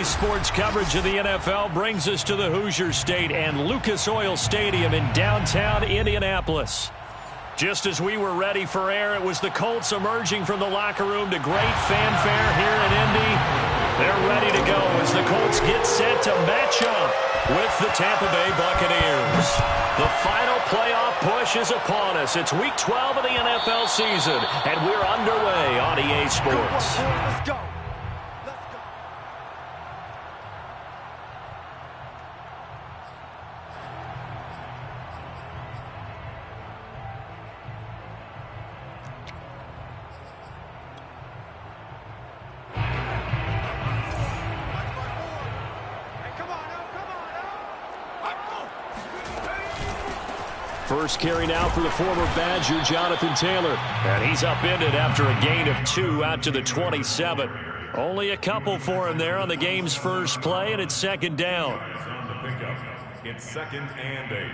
Today's sports coverage of the NFL brings us to the Hoosier State and Lucas Oil Stadium in downtown Indianapolis. Just as we were ready for air, it was the Colts emerging from the locker room to great fanfare here in Indy. They're ready to go as the Colts get set to match up with the Tampa Bay Buccaneers. The final playoff push is upon us. It's Week 12 of the NFL season, and we're underway on EA Sports. Let's go. First carry now for the former Badger, Jonathan Taylor. And he's upended after a gain of 2 out to the 27. Only a couple for him there on the game's first play, and it's second down. It's 2nd and 8.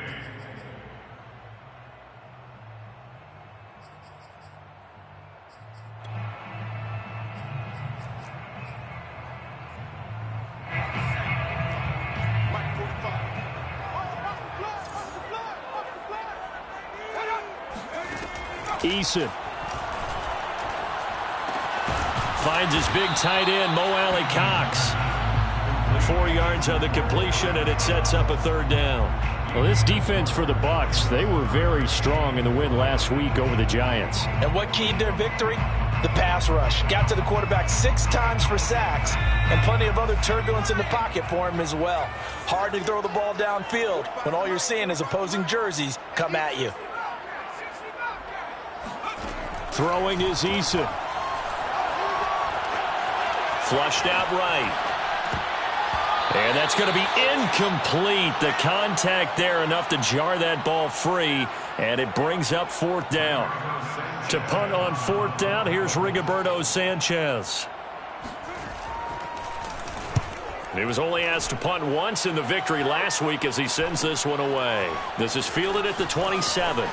Eason finds his big tight end, Mo Alley Cox. 4 yards on the completion, and it sets up a third down. Well, this defense for the Bucs, they were very strong in the win last week over the Giants. And what keyed their victory? The pass rush. Got to the quarterback 6 times for sacks, and plenty of other turbulence in the pocket for him as well. Hard to throw the ball downfield when all you're seeing is opposing jerseys come at you. Throwing is Eason. Flushed out right. And that's going to be incomplete. The contact there enough to jar that ball free, and it brings up 4th down. To punt on 4th down, here's Rigoberto Sanchez. He was only asked to punt once in the victory last week as he sends this one away. This is fielded at the 27.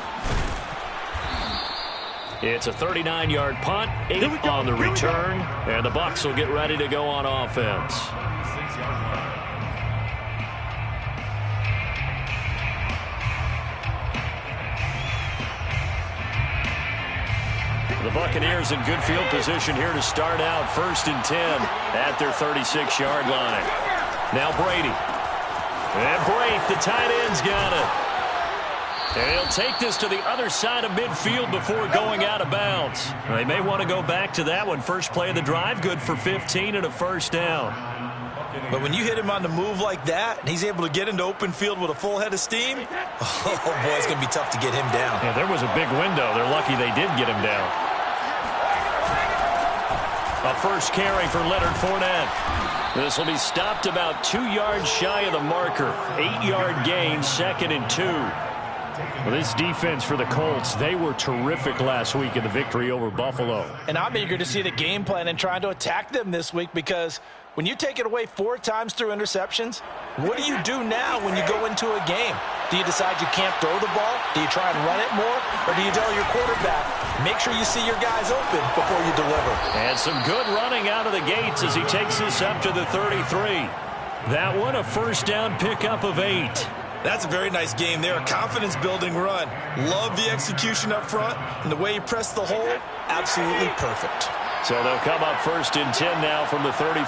It's a 39-yard punt, 8 on the return, and the Bucs will get ready to go on offense. The Buccaneers in good field position here to start out 1st and 10 at their 36-yard line. Now Brady. And Brate, the tight end's got it. And he'll take this to the other side of midfield before going out of bounds. They may want to go back to that one. First play of the drive, good for 15 and a first down. But when you hit him on the move like that, and he's able to get into open field with a full head of steam, oh, boy, it's going to be tough to get him down. Yeah, there was a big window. They're lucky they did get him down. A first carry for Leonard Fournette. This will be stopped about 2 yards shy of the marker. 8-yard gain, 2nd and 2. Well, this defense for the Colts, they were terrific last week in the victory over Buffalo. And I'm eager to see the game plan and trying to attack them this week, because when you take it away 4 times through interceptions, what do you do now when you go into a game? Do you decide you can't throw the ball? Do you try and run it more? Or do you tell your quarterback, make sure you see your guys open before you deliver? And some good running out of the gates as he takes this up to the 33. That one, a first down pickup of 8. That's a very nice game there. A confidence-building run. Love the execution up front, and the way he pressed the hole, absolutely perfect. So they'll come up 1st and 10 now from the 33.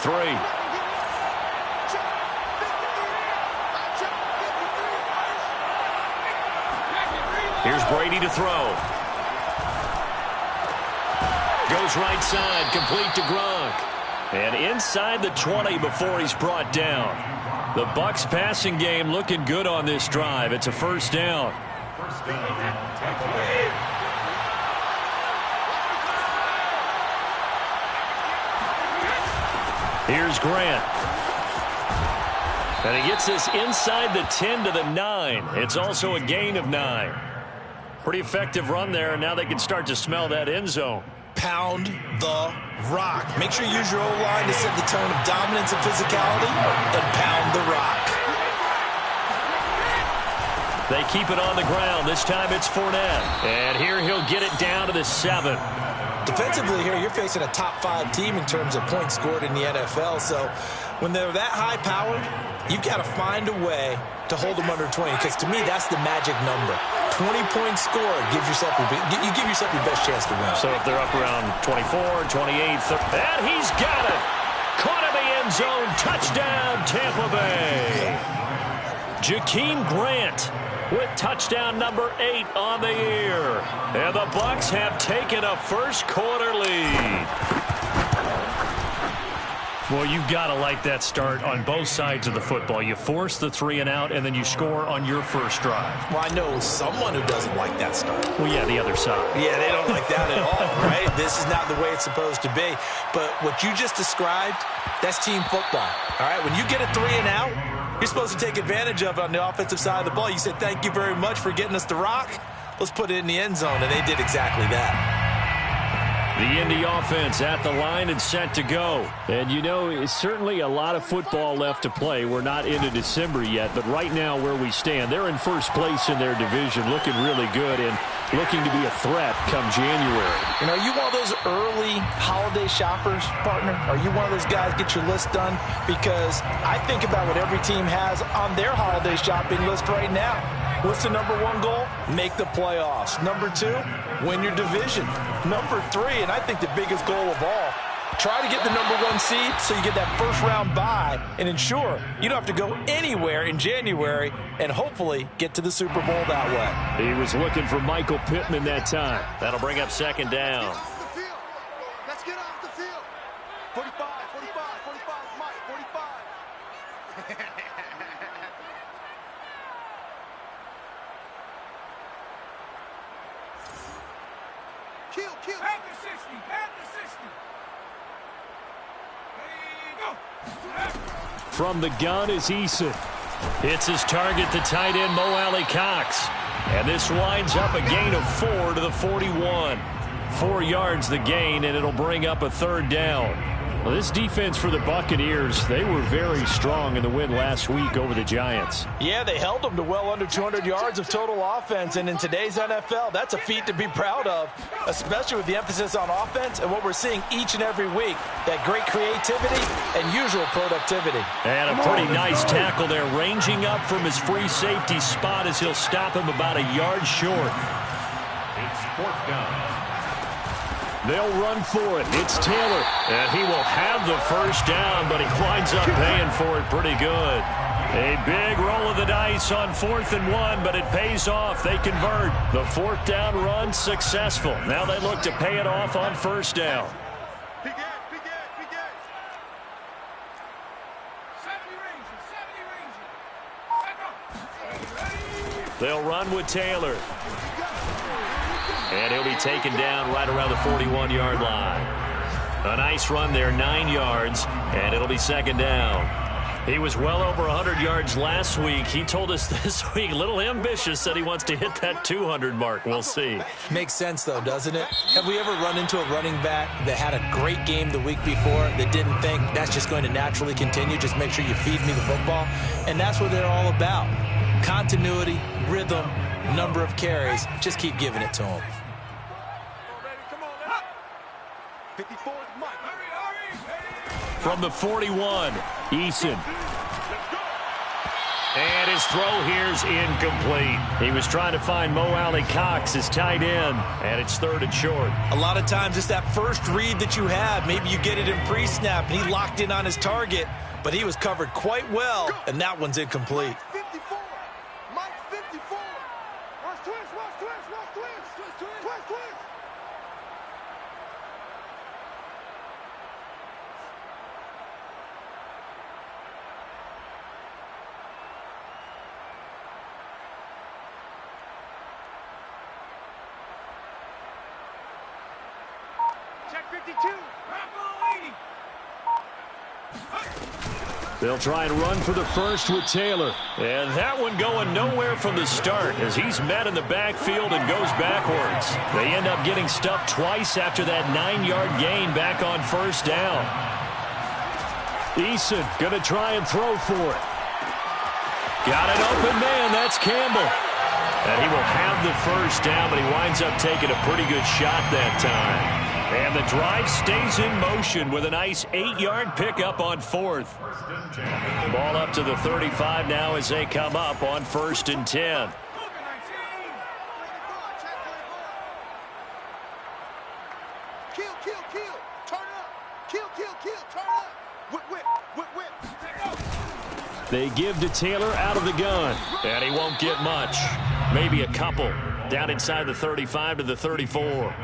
Here's Brady to throw. Goes right side, complete to Gronk. And inside the 20 before he's brought down. The Bucs passing game looking good on this drive. It's a first down. Here's Grant. And he gets this inside the 10 to the 9. It's also a gain of 9. Pretty effective run there, and now they can start to smell that end zone. Pound the rock. Make sure you use your O-line to set the tone of dominance and physicality, and pound the rock. They keep it on the ground. This time it's Fournette. And here he'll get it down to the 7. Defensively here, you're facing a top 5 team in terms of points scored in the NFL, so when they're that high powered, you've got to find a way to hold them under 20, because to me, that's the magic number. 20-point score gives yourself you give yourself your best chance to win. So if they're up around 24, 28, 30, and he's got it. Caught in the end zone. Touchdown, Tampa Bay. Jakeem Grant with touchdown number 8 on the year. And the Bucs have taken a first-quarter lead. Well, you've got to like that start on both sides of the football. You force the 3-and-out, and then you score on your first drive. Well, I know someone who doesn't like that start. Well, yeah, the other side. Yeah, they don't like that at all, right? This is not the way it's supposed to be. But what you just described, that's team football, all right? When you get a 3-and-out, you're supposed to take advantage of it on the offensive side of the ball. You said, thank you very much for getting us the rock. Let's put it in the end zone, and they did exactly that. The Indy offense at the line and set to go. And, you know, it's certainly a lot of football left to play. We're not into December yet, but right now where we stand, they're in first place in their division, looking really good and looking to be a threat come January. You know, are you one of those early holiday shoppers, partner? Are you one of those guys get your list done? Because I think about what every team has on their holiday shopping list right now. What's the number 1 goal? Make the playoffs. Number 2, win your division. Number 3, and I think the biggest goal of all, try to get the number 1 seed so you get that first-round bye and ensure you don't have to go anywhere in January and hopefully get to the Super Bowl that way. He was looking for Michael Pittman that time. That'll bring up second down. Let's get off the field. 45, 45, 45, Mike, 45. Kill. Back to 60. Back to 60. There you go. From the gun is Eason. Hits his target, the tight end, Mo Alley-Cox. And this winds up a gain of 4 to the 41. 4 yards the gain, and it'll bring up a third down. Well, this defense for the Buccaneers, they were very strong in the win last week over the Giants. Yeah, they held them to well under 200 yards of total offense, and in today's NFL, that's a feat to be proud of, especially with the emphasis on offense and what we're seeing each and every week, that great creativity and usual productivity. And a pretty nice tackle there, ranging up from his free safety spot as he'll stop him about a yard short. It's 4th down. They'll run for it. It's Taylor, and he will have the first down, but he winds up paying for it pretty good. A big roll of the dice on 4th and 1, but it pays off. They convert. The 4th down run successful. Now they look to pay it off on first down. 70 Ranger. They'll run with Taylor. And he'll be taken down right around the 41-yard line. A nice run there, 9 yards, and it'll be second down. He was well over 100 yards last week. He told us this week, a little ambitious, said he wants to hit that 200 mark. We'll see. Makes sense, though, doesn't it? Have we ever run into a running back that had a great game the week before that didn't think that's just going to naturally continue? Just make sure you feed me the football. And that's what they're all about. Continuity, rhythm, number of carries. Just keep giving it to them. 54, Mike. From the 41, Eason. And his throw here's incomplete. He was trying to find Mo Alley-Cox, his tight end, and it's 3rd and short. A lot of times it's that first read that you have. Maybe you get it in pre-snap, and he locked in on his target, but he was covered quite well, and that one's incomplete. 54. Mike 54. Watch twins. Check 52. They'll try and run for the first with Taylor. And that one going nowhere from the start as he's met in the backfield and goes backwards. They end up getting stuffed twice after that 9-yard gain back on first down. Eason going to try and throw for it. Got an open man. That's Campbell. And he will have the first down, but he winds up taking a pretty good shot that time. And the drive stays in motion with a nice 8-yard pickup on 4th. Ball up to the 35 now as they come up on 1st and 10. They give to Taylor out of the gun, and he won't get much. Maybe a couple down inside the 35 to the 34.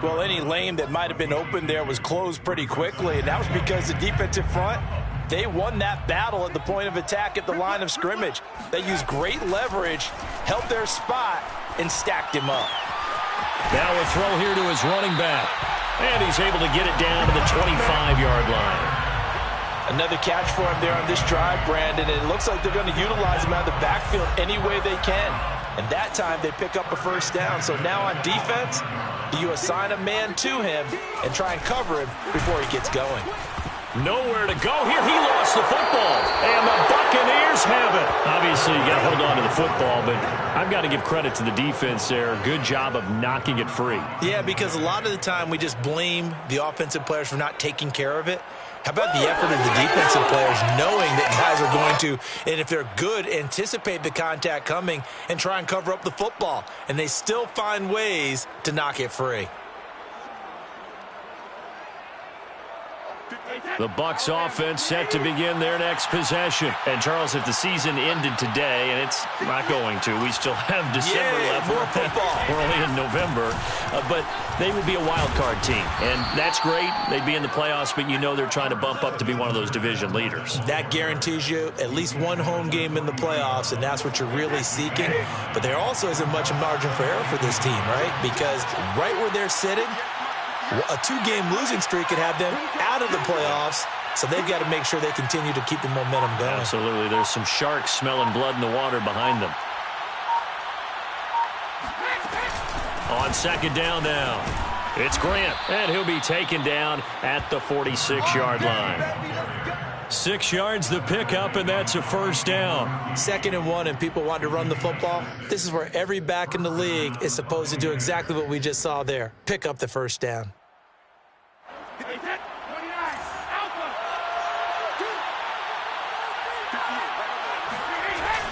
Well, any lane that might have been open there was closed pretty quickly, and that was because the defensive front, they won that battle at the point of attack at the line of scrimmage. They used great leverage, held their spot, and stacked him up. Now a throw here to his running back, and he's able to get it down to the 25-yard line. Another catch for him there on this drive, Brandon, and it looks like they're going to utilize him out of the backfield any way they can. And that time they pick up a first down. So now on defense, you assign a man to him and try and cover him before he gets going. Nowhere to go here. He lost the football, and the Buccaneers have it. Obviously, you got to hold on to the football, but I've got to give credit to the defense there. Good job of knocking it free. Yeah, because a lot of the time we just blame the offensive players for not taking care of it. How about the effort of the defensive players knowing that guys are going to, and if they're good, anticipate the contact coming and try and cover up the football. And they still find ways to knock it free. The Bucs offense set to begin their next possession. And, Charles, if the season ended today, and it's not going to, we still have December left. More football. We're only in November. But they would be a wild card team. And that's great. They'd be in the playoffs, but you know they're trying to bump up to be one of those division leaders. That guarantees you at least one home game in the playoffs, and that's what you're really seeking. But there also isn't much margin for error for this team, right? Because right where they're sitting, a 2-game losing streak could have them out of the playoffs, so they've got to make sure they continue to keep the momentum going. Absolutely. There's some sharks smelling blood in the water behind them. On 2nd down now, it's Grant, and he'll be taken down at the 46-yard line. 6 yards the pickup, and that's a first down. 2nd and 1, and people want to run the football. This is where every back in the league is supposed to do exactly what we just saw there. Pick up the first down.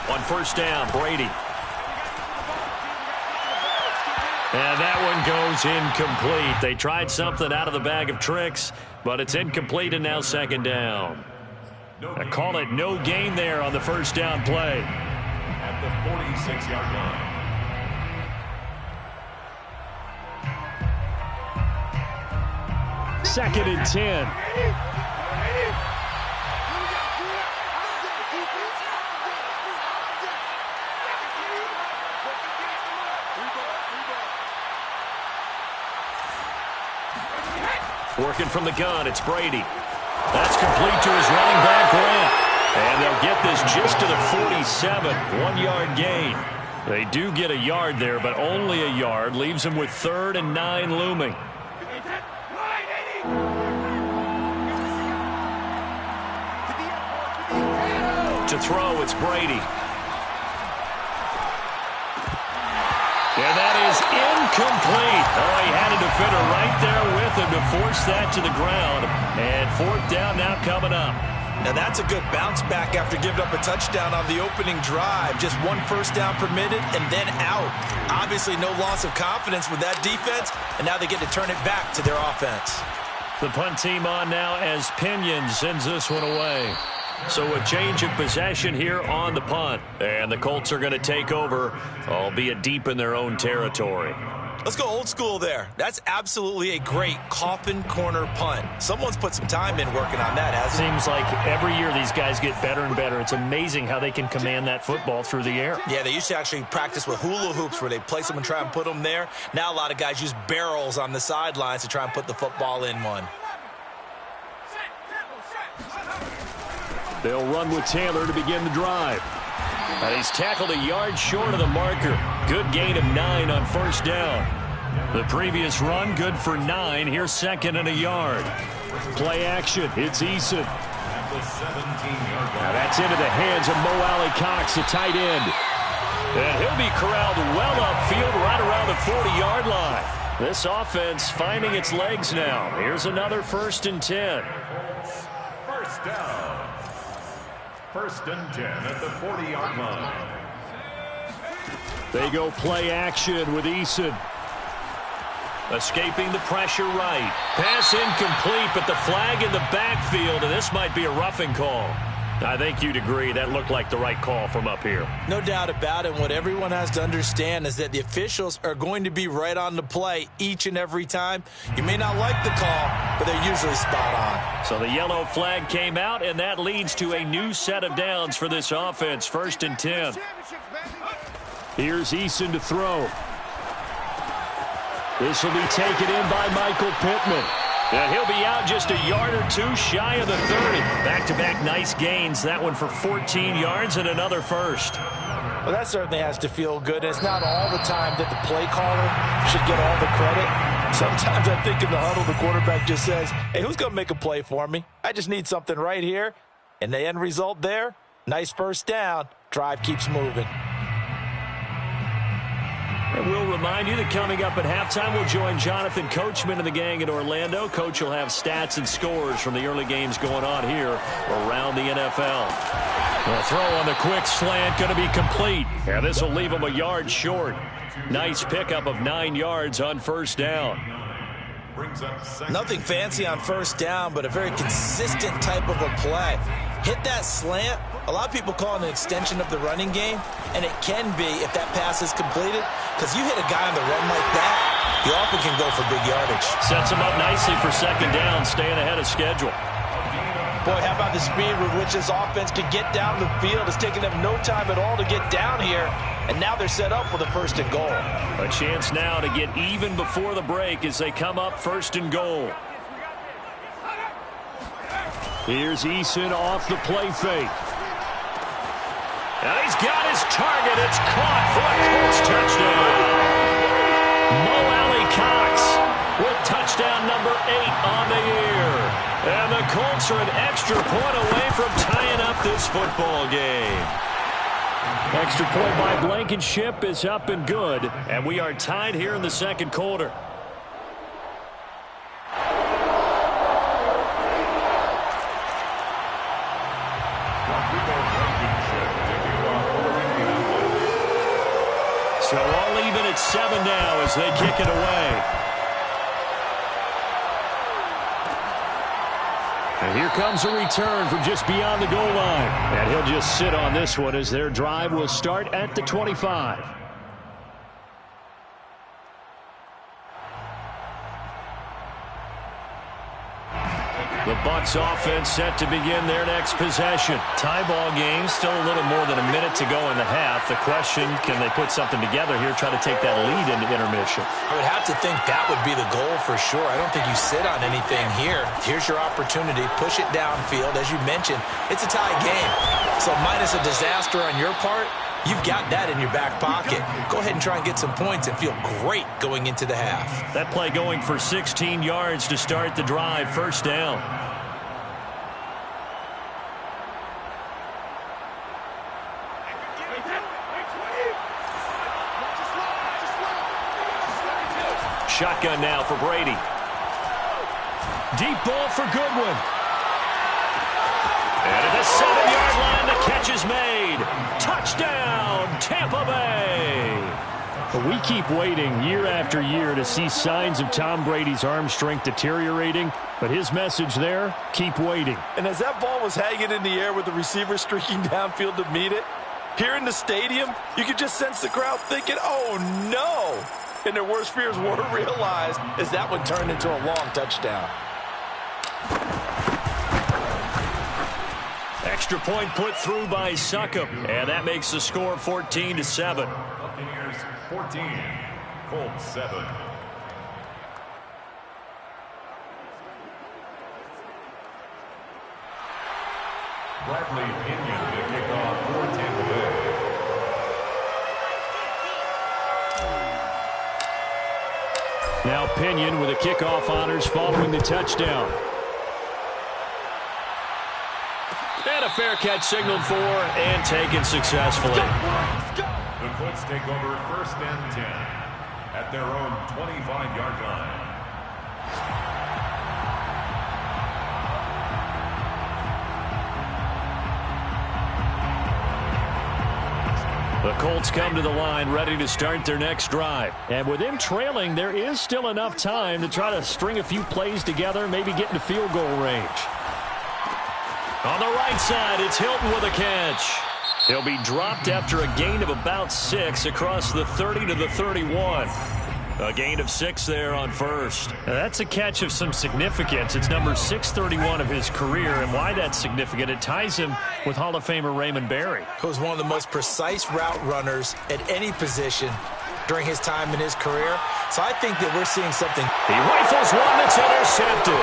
On 1st down, Brady. And that one goes incomplete. They tried something out of the bag of tricks, but it's incomplete, and now 2nd down. I call it no gain there on the first down play. At the 46-yard line. Second and 10. Working from the gun, it's Brady. That's complete to his running back, Grant. And they'll get this just to the 47, 1-yard gain. They do get a yard there, but only a yard. Leaves them with 3rd and 9 looming. To throw, it's Brady. And that is incomplete. Oh, he had a defender right there with him to force that to the ground. And 4th down now coming up. Now that's a good bounce back after giving up a touchdown on the opening drive. Just 1 first down permitted and then out. Obviously no loss of confidence with that defense, and now they get to turn it back to their offense. The punt team on now as Pinion sends this one away. So a change of possession here on the punt. And the Colts are going to take over, albeit deep in their own territory. Let's go old school there. That's absolutely a great coffin corner punt. Someone's put some time in working on that, hasn't it? Seems like every year these guys get better and better. It's amazing how they can command that football through the air. Yeah, they used to actually practice with hula hoops where they place them and try and put them there. Now a lot of guys use barrels on the sidelines to try and put the football in one. They'll run with Taylor to begin the drive. And he's tackled a yard short of the marker. Good gain of 9 on first down. The previous run, good for 9. Here's 2nd and a yard. Play action. It's Eason. Now that's into the hands of Mo Alley Cox, the tight end. And he'll be corralled well upfield right around the 40-yard line. This offense finding its legs now. Here's another 1st and 10. First down. 1st and 10 at the 40-yard line. They go play action with Eason. Escaping the pressure right. Pass incomplete, but the flag in the backfield, and this might be a roughing call. I think you'd agree that looked like the right call from up here. No doubt about it. What everyone has to understand is that the officials are going to be right on the play each and every time. You may not like the call, but they're usually spot on. So the yellow flag came out, and that leads to a new set of downs for this offense. 1st and 10. Here's Eason to throw. This will be taken in by Michael Pittman. And he'll be out just a yard or two shy of the 30. Back-to-back nice gains. That one for 14 yards and another first. Well, that certainly has to feel good. It's not all the time that the play caller should get all the credit. Sometimes I think in the huddle, the quarterback just says, hey, who's going to make a play for me? I just need something right here. And the end result there, nice first down. Drive keeps moving. And we'll remind you that coming up at halftime, we'll join Jonathan Coachman and the gang in Orlando. Coach will have stats and scores from the early games going on here around the NFL. The throw on the quick slant going to be complete. And this will leave him a yard short. Nice pickup of 9 yards on 1st down. Nothing fancy on 1st down, but a very consistent type of a play. Hit that slant. A lot of people call it an extension of the running game, and it can be if that pass is completed, because you hit a guy on the run like that, you often can go for big yardage. Sets him up nicely for 2nd down, staying ahead of schedule. Boy, how about the speed with which this offense can get down the field? It's taken them no time at all to get down here, and now they're set up with a 1st and goal. A chance now to get even before the break as they come up 1st and goal. Here's Eason off the play fake. And he's got his target. It's caught for a Colts touchdown. Mo Alley-Cox with touchdown number 8 on the year. And the Colts are an extra point away from tying up this football game. Extra point by Blankenship is up and good. And we are tied here in the 2nd quarter. So all even at 7 now as they kick it away. And here comes a return from just beyond the goal line. And he'll just sit on this one as their drive will start at the 25. The Bucs offense set to begin their next possession. Tie ball game, still a little more than a minute to go in the half. The question, can they put something together here, try to take that lead into intermission? I would have to think that would be the goal for sure. I don't think you sit on anything here. Here's your opportunity. Push it downfield. As you mentioned, it's a tie game. So minus a disaster on your part, you've got that in your back pocket. Go ahead and try and get some points and feel great going into the half. That play going for 16 yards to start the drive. 1st down. Shotgun now for Brady. Deep ball for Goodwin. And at the 7-yard line, the catch is made. Touchdown, Tampa Bay. But we keep waiting year after year to see signs of Tom Brady's arm strength deteriorating. But his message there, keep waiting. And as that ball was hanging in the air with the receiver streaking downfield to meet it, here in the stadium, you could just sense the crowd thinking, oh, no. And their worst fears were realized as that one turned into a long touchdown. Extra point put through by Succop. And that makes the score 14-7. Buccaneers 14, Colts 7. Bradley Pinion to kick off for Tampa Bay. Now Pinion with a kickoff honors following the touchdown. And a fair catch signaled for and taken successfully. The Colts take over 1st and 10. at their own 25-yard line. The Colts come to the line ready to start their next drive. And with them trailing, there is still enough time to try to string a few plays together, maybe get into field goal range. On the right side, it's Hilton with a catch. He'll be dropped after a gain of about 6 across the 30 to the 31. A gain of 6 there on first. Now that's a catch of some significance. It's number 631 of his career, and why that's significant, it ties him with Hall of Famer Raymond Berry. He was one of the most precise route runners at any position during his time in his career. So I think that we're seeing something. He rifles one that's intercepted.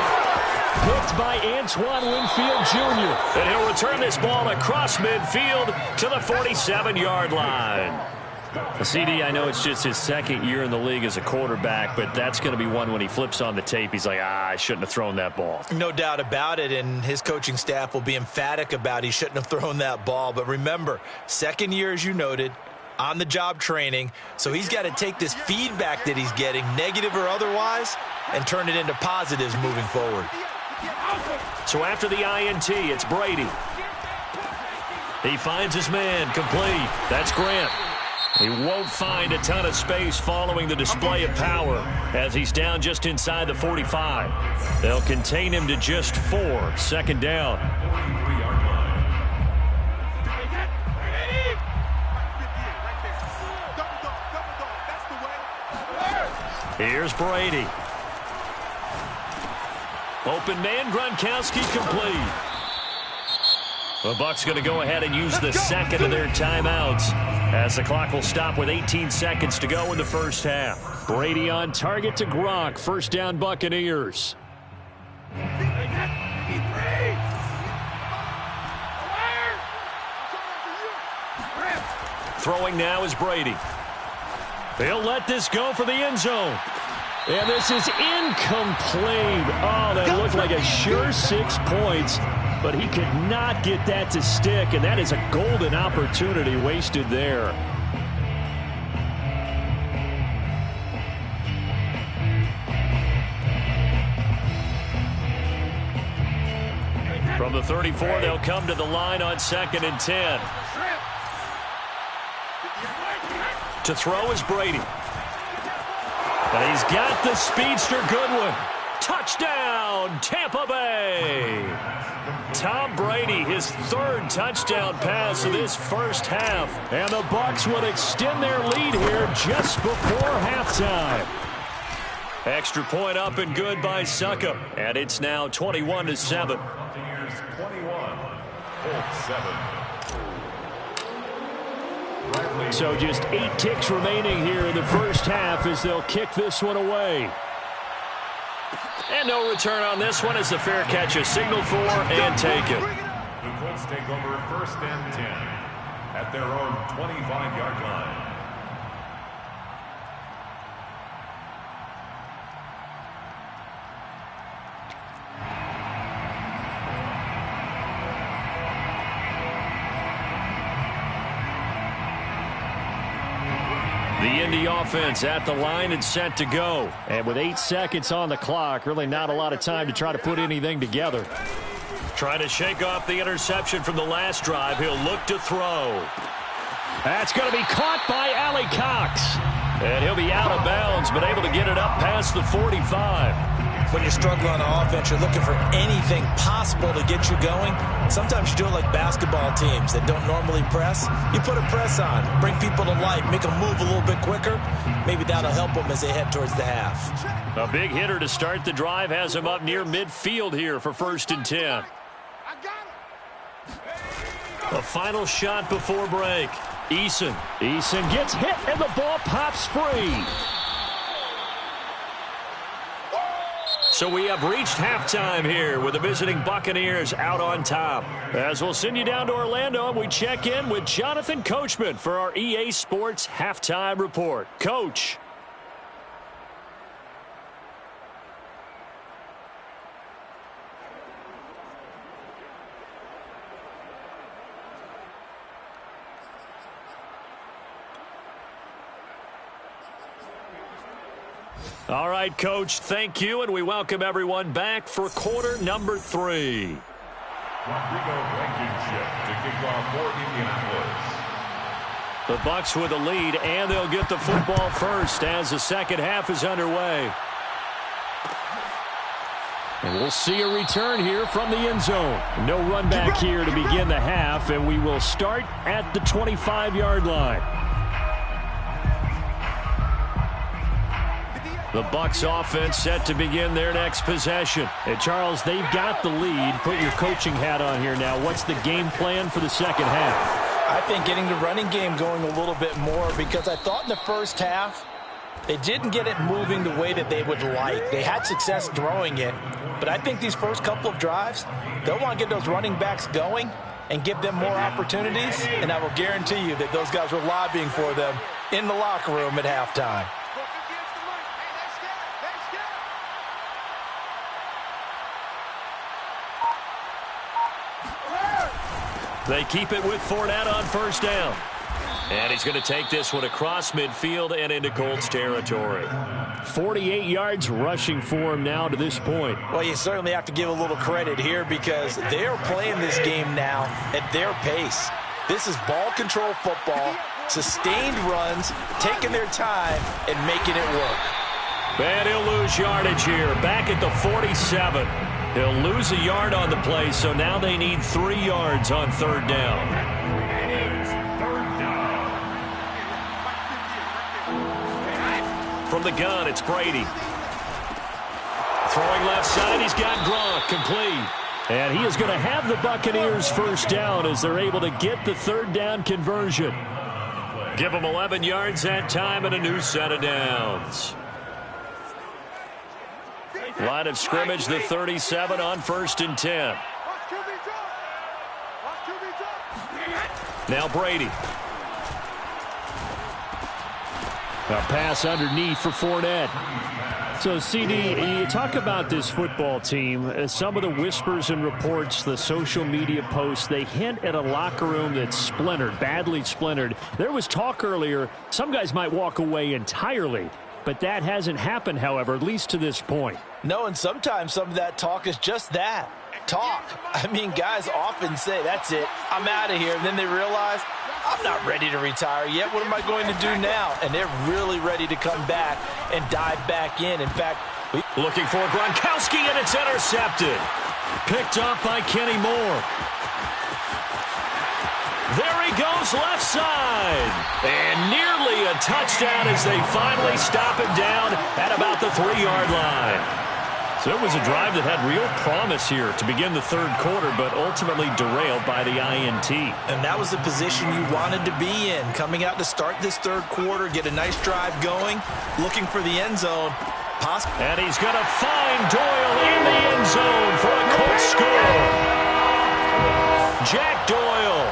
Picked by Antoine Winfield Jr. And he'll return this ball across midfield to the 47-yard line. CD, I know it's just his second year in the league as a quarterback, but that's going to be one when he flips on the tape, he's like, I shouldn't have thrown that ball. No doubt about it, and his coaching staff will be emphatic about he shouldn't have thrown that ball. But remember, second year, as you noted, on-the-job training, so he's got to take this feedback that he's getting, negative or otherwise, and turn it into positives moving forward. So after the INT, it's Brady. He finds his man, complete. That's Grant. He won't find a ton of space following the display of power as he's down just inside the 45. They'll contain him to just 4. Second down. Here's Brady. Open man, Gronkowski complete. The Bucs going to go ahead and use the second of their timeouts as the clock will stop with 18 seconds to go in the first half. Brady on target to Gronk. First down, Buccaneers. Throwing now is Brady. He'll let this go for the end zone. And this is incomplete. Oh, that looked like a sure 6 points. But he could not get that to stick, and that is a golden opportunity wasted there. From the 34, they'll come to the line on 2nd and 10. To throw is Brady. And he's got the speedster Goodwin. Touchdown, Tampa Bay. Tom Brady, his 3rd touchdown pass of this first half. And the Bucs would extend their lead here just before halftime. Extra point up and good by Succop. And it's now 21-7. Buccaneers 21, Colts 7. So just 8 ticks remaining here in the first half as they'll kick this one away. And no return on this one as the fair catch is signaled for and taken. The Colts take over 1st and 10 at their own 25-yard line. The Indy offense at the line and set to go. And with 8 seconds on the clock, really not a lot of time to try to put anything together. Trying to shake off the interception from the last drive. He'll look to throw. That's going to be caught by Alley Cox. And he'll be out of bounds, but able to get it up past the 45. When you're struggling on offense, you're looking for anything possible to get you going. Sometimes you do it like basketball teams that don't normally press. You put a press on, bring people to life, make them move a little bit quicker. Maybe that'll help them as they head towards the half. A big hitter to start the drive has him up near midfield here for 1st and 10. A final shot before break. Eason gets hit and the ball pops free. So we have reached halftime here with the visiting Buccaneers out on top. As we'll send you down to Orlando, we check in with Jonathan Coachman for our EA Sports Halftime Report. Coach. All right, Coach, thank you, and we welcome everyone back for quarter number 3. Rodrigo Blankenship to kick off for Indianapolis. The Bucks with a lead, and they'll get the football first as the second half is underway. And we'll see a return here from the end zone. No run back here to begin the half, and we will start at the 25-yard line. The Bucks offense set to begin their next possession. And Charles, they've got the lead. Put your coaching hat on here now. What's the game plan for the second half? I think getting the running game going a little bit more, because I thought in the first half they didn't get it moving the way that they would like. They had success throwing it, but I think these first couple of drives, they'll want to get those running backs going and give them more opportunities, and I will guarantee you that those guys were lobbying for them in the locker room at halftime. They keep it with Fournette on first down. And he's going to take this one across midfield and into Colts territory. 48 yards rushing for him now to this point. Well, you certainly have to give a little credit here because they're playing this game now at their pace. This is ball control football, sustained runs, taking their time and making it work. And he'll lose yardage here, back at the 47. He'll lose a yard on the play, so now they need 3 yards on third down. From the gun, it's Brady. Throwing left side, he's got Gronk, complete. And he is going to have the Buccaneers first down as they're able to get the third down conversion. Give them 11 yards that time and a new set of downs. Line of scrimmage, the 37 on 1st and 10. Now Brady. A pass underneath for Fournette. So, CD, you talk about this football team. Some of the whispers and reports, the social media posts, they hint at a locker room that's splintered, badly splintered. There was talk earlier, some guys might walk away entirely. But that hasn't happened, however, at least to this point. No, and sometimes some of that talk is just that, talk. I mean, guys often say, that's it, I'm out of here. And then they realize, I'm not ready to retire yet. What am I going to do now? And they're really ready to come back and dive back in. In fact, looking for Gronkowski, and it's intercepted. Picked up by Kenny Moore. There he goes, left side. And nearly a touchdown as they finally stop him down at about the 3-yard line. So it was a drive that had real promise here to begin the third quarter, but ultimately derailed by the INT. And that was the position you wanted to be in, coming out to start this third quarter, get a nice drive going, looking for the end zone. And he's going to find Doyle in the end zone for a Colts score. Jack Doyle,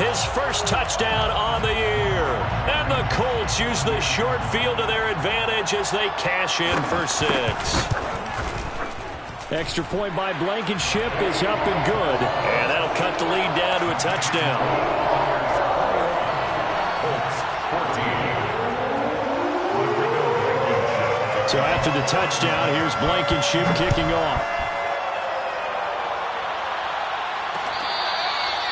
his first touchdown on the year. And the Colts use the short field to their advantage as they cash in for 6. Extra point by Blankenship is up and good. And that'll cut the lead down to a touchdown. So after the touchdown, here's Blankenship kicking off.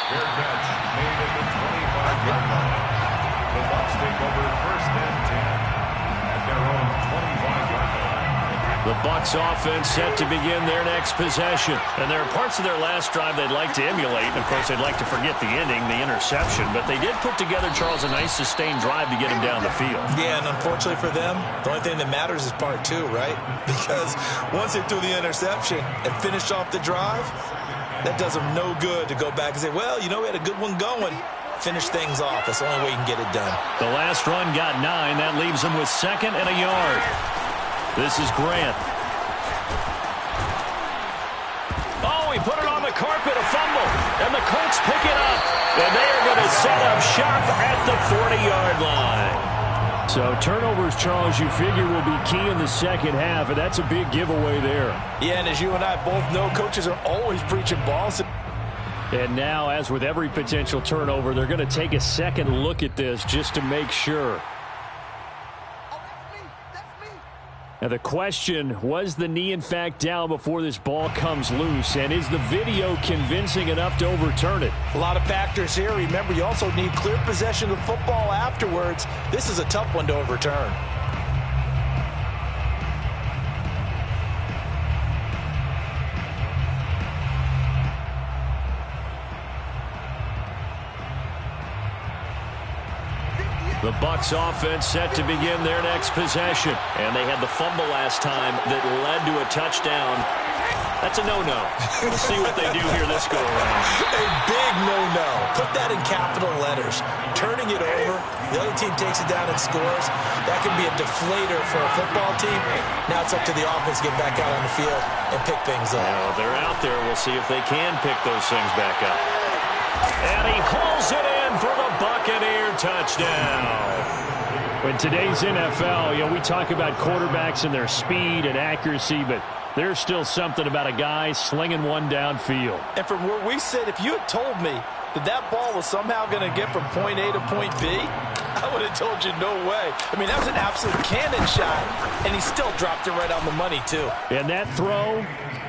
Fair catch made at the 25-yard line. The Bucs take over 1st and 10 at their own 25-yard line. The Bucs offense set to begin their next possession. And there are parts of their last drive they'd like to emulate. And, of course, they'd like to forget the ending, the interception. But they did put together, Charles, a nice sustained drive to get him down the field. Yeah, and unfortunately for them, the only thing that matters is part 2, right? Because once they threw the interception and finished off the drive, that does them no good to go back and say, well, you know, we had a good one going. Finish things off. That's the only way you can get it done. The last run got 9. That leaves them with 2nd and a yard. This is Grant. Oh, he put it on the carpet, a fumble. And the Colts pick it up. And they are going to set up shop at the 40-yard line. So turnovers, Charles, you figure will be key in the second half, and that's a big giveaway there. Yeah, and as you and I both know, coaches are always preaching balls. And now, as with every potential turnover, they're going to take a second look at this just to make sure. Now the question, was the knee in fact down before this ball comes loose? And is the video convincing enough to overturn it? A lot of factors here. Remember, you also need clear possession of football afterwards. This is a tough one to overturn. The Bucs offense set to begin their next possession. And they had the fumble last time that led to a touchdown. That's a no-no. We'll see what they do here this go-around. A big no-no. Put that in capital letters. Turning it over, the other team takes it down and scores. That can be a deflator for a football team. Now it's up to the offense to get back out on the field and pick things up. They're out there. We'll see if they can pick those things back up. And he hauls it in for the Buccaneer touchdown. In today's NFL, we talk about quarterbacks and their speed and accuracy, but there's still something about a guy slinging one downfield. And from where we sit, if you had told me that ball was somehow going to get from point A to point B, I would have told you no way. I mean, that was an absolute cannon shot, and he still dropped it right on the money, too. And that throw,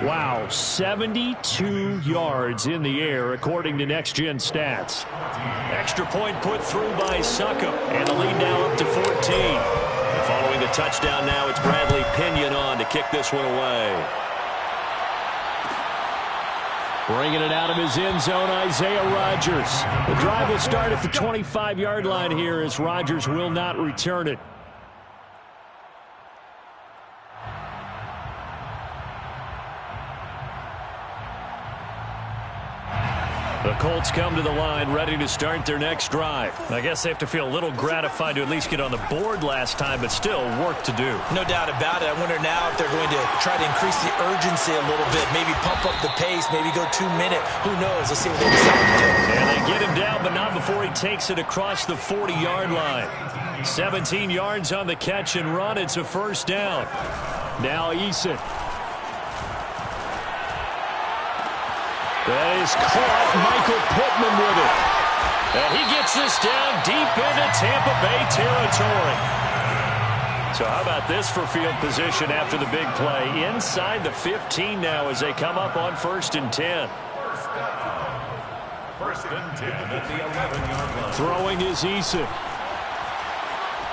wow, 72 yards in the air, according to Next Gen Stats. Extra point put through by Succop, and the lead now up to 14. And following the touchdown now, it's Bradley Pinion on to kick this one away. Bringing it out of his end zone, Isaiah Rodgers. The drive will start at the 25-yard line here as Rodgers will not return it. The Colts come to the line, ready to start their next drive. I guess they have to feel a little gratified to at least get on the board last time, but still work to do. No doubt about it. I wonder now if they're going to try to increase the urgency a little bit, maybe pump up the pace, maybe go 2 minute. Who knows? Let's see what they decide to do. And they get him down, but not before he takes it across the 40-yard line. 17 yards on the catch and run. It's a first down. Now Eason. That is caught. Michael Pittman with it. And he gets this down deep into Tampa Bay territory. So how about this for field position after the big play? Inside the 15 now as they come up on 1st and 10. First and 10 at the 11-yard line. Throwing is Eason.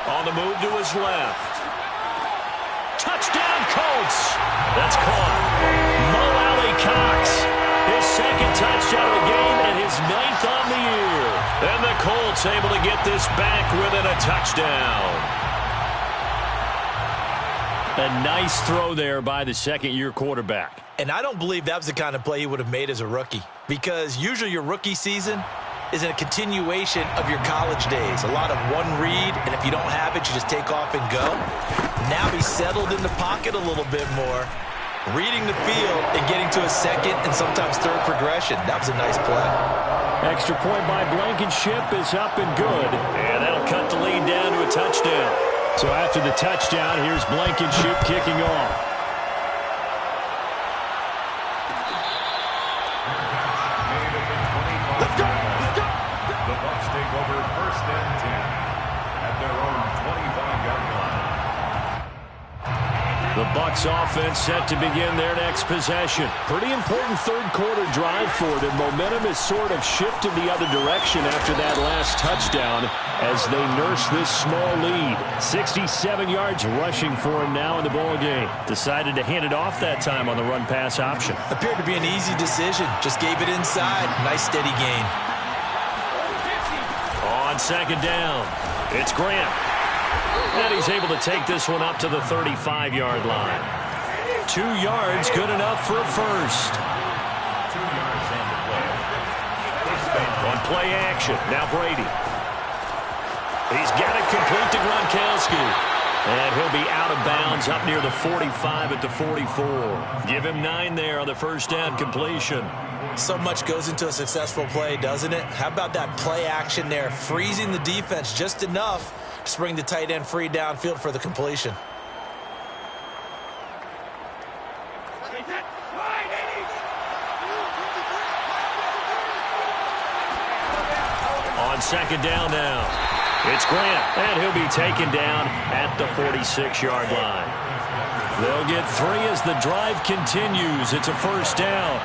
On the move to his left. Touchdown Colts. That's caught. Mo Alley-Cox. His second touchdown of the game and his 9th on the year. And the Colts able to get this back within a touchdown. A nice throw there by the second-year quarterback. And I don't believe that was the kind of play he would have made as a rookie, because usually your rookie season is a continuation of your college days. A lot of one read, and if you don't have it, you just take off and go. Now he's settled in the pocket a little bit more, reading the field and getting to a second and sometimes third progression. That was a nice play. Extra point by Blankenship is up and good. And that'll cut the lead down to a touchdown. So after the touchdown, here's Blankenship kicking off. Let's go! Let's go! The Bucs take over 1st and 10 at their own 25-yard line. The Bucs offense set to begin their next possession. Pretty important third-quarter drive for them. Momentum has sort of shifted the other direction after that last touchdown as they nurse this small lead. 67 yards rushing for him now in the ballgame. Decided to hand it off that time on the run-pass option. Appeared to be an easy decision. Just gave it inside. Nice steady gain. On second down, it's Grant. And he's able to take this one up to the 35-yard line. 2 yards, good enough for a first. 2 yards on the play. First down. On play action, now Brady. He's got it complete to Gronkowski. And he'll be out of bounds up near the 45 at the 44. Give him 9 there on the first down completion. So much goes into a successful play, doesn't it? How about that play action there? Freezing the defense just enough to bring the tight end free downfield for the completion. On second down now, it's Grant, and he'll be taken down at the 46-yard line. They'll get 3 as the drive continues. It's a first down.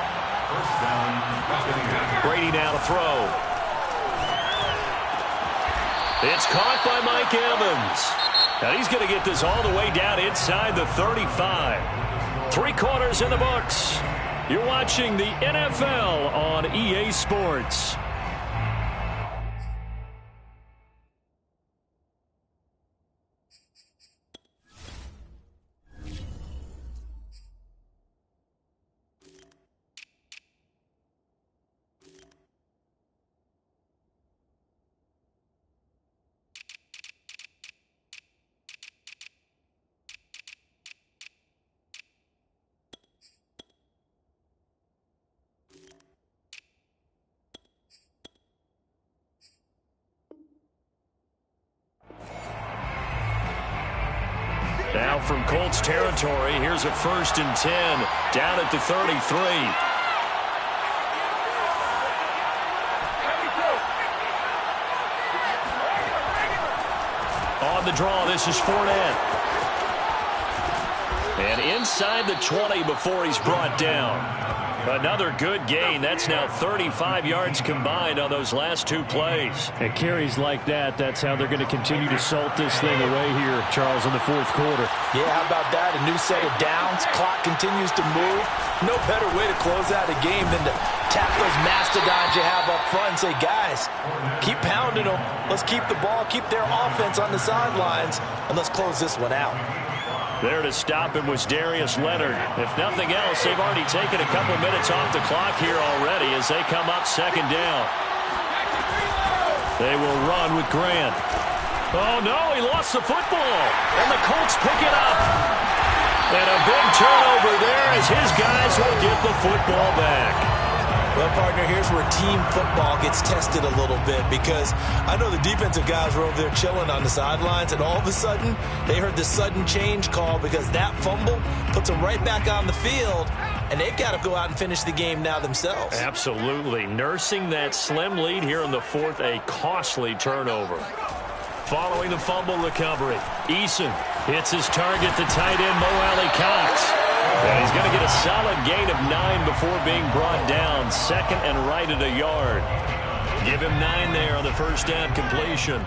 Brady now to throw. It's caught by Mike Evans. Now he's going to get this all the way down inside the 35. 3 quarters in the books. You're watching the NFL on EA Sports. Now from Colts territory, here's a 1st and 10 down at the 33. On the draw, this is Fournette. And inside the 20 before he's brought down. Another good gain. That's now 35 yards combined on those last 2 plays. At carries like that, that's how they're going to continue to salt this thing away here, Charles, in the 4th quarter. Yeah, how about that? A new set of downs. Clock continues to move. No better way to close out a game than to tap those mastodons you have up front and say, guys, keep pounding them. Let's keep the ball, keep their offense on the sidelines, and let's close this one out. There to stop him was Darius Leonard. If nothing else, they've already taken a couple minutes off the clock here already as they come up 2nd down. They will run with Grant. Oh, no, he lost the football. And the Colts pick it up. And a big turnover there as his guys will get the football back. Well, partner, here's where team football gets tested a little bit because I know the defensive guys were over there chilling on the sidelines, and all of a sudden they heard the sudden change call because that fumble puts them right back on the field, and they've got to go out and finish the game now themselves. Absolutely. Nursing that slim lead here in the 4th, a costly turnover. Following the fumble recovery, Eason hits his target, the tight end, Mo Alley-Cox. And he's going to get a solid gain of 9 before being brought down. 2nd and right at a yard. Give him 9 there on the 1st down completion.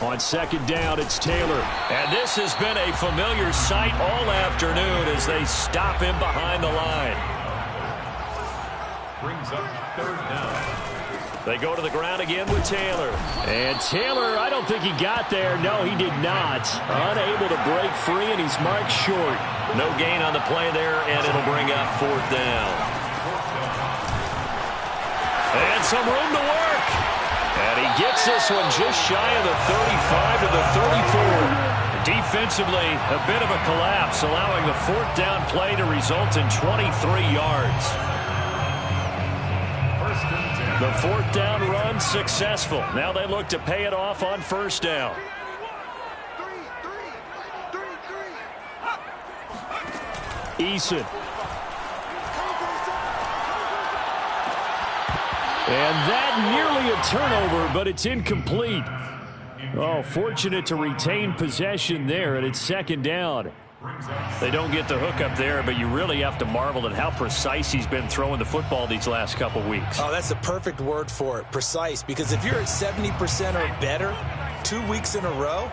On 2nd down, it's Taylor. And this has been a familiar sight all afternoon as they stop him behind the line. Brings up 3rd down. They go to the ground again with Taylor. And Taylor, I don't think he got there. No, he did not. Unable to break free, and he's marked short. No gain on the play there, and it'll bring up 4th down. And some room to work. And he gets this one just shy of the 35 to the 34. Defensively, a bit of a collapse, allowing the 4th down play to result in 23 yards. The 4th down run successful. Now they look to pay it off on 1st down. Eason. And that nearly a turnover, but it's incomplete. Oh, fortunate to retain possession there, and it's 2nd down. They don't get the hook up there, but you really have to marvel at how precise he's been throwing the football these last couple weeks. Oh, that's the perfect word for it, precise, because if you're at 70% or better 2 weeks in a row,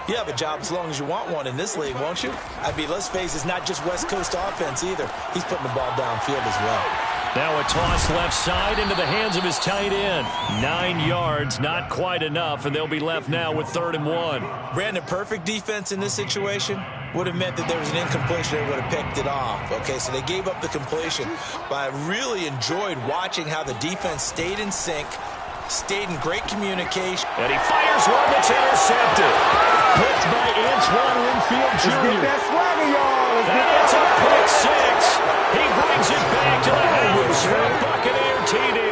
you have a job as long as you want one in this league, won't you? I mean, let's face it, it's not just West Coast offense either. He's putting the ball downfield as well. Now a toss left side into the hands of his tight end. 9 yards, not quite enough, and they'll be left now with 3rd and 1. Brandon, perfect defense in this situation would have meant that there was an incompletion. They would have picked it off. Okay, so they gave up the completion. But I really enjoyed watching how the defense stayed in sync, stayed in great communication. And he fires one that's intercepted. Picked by Antoine Winfield Jr. Let's get that swagger, y'all. And it's a pick 6. He brings it back to the house for a Buccaneer TD.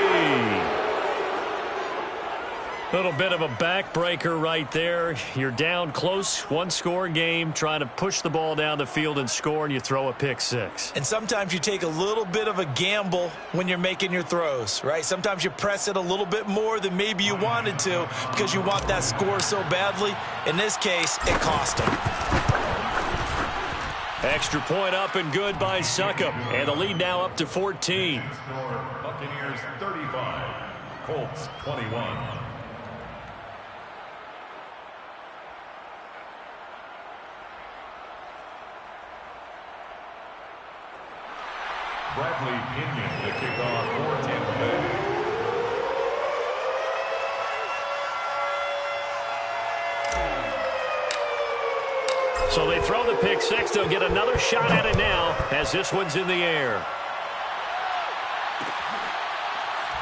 Little bit of a backbreaker right there. You're down close, one-score game, trying to push the ball down the field and score, and you throw a pick six. And sometimes you take a little bit of a gamble when you're making your throws, right? Sometimes you press it a little bit more than maybe you wanted to because you want that score so badly. In this case, it cost him. Extra point up and good by Succop. And the lead now up to 14. Buccaneers 35, Colts 21. Bradley Pinion to kick off for Tampa Bay. So they throw the pick six. They'll get another shot at it now as this one's in the air.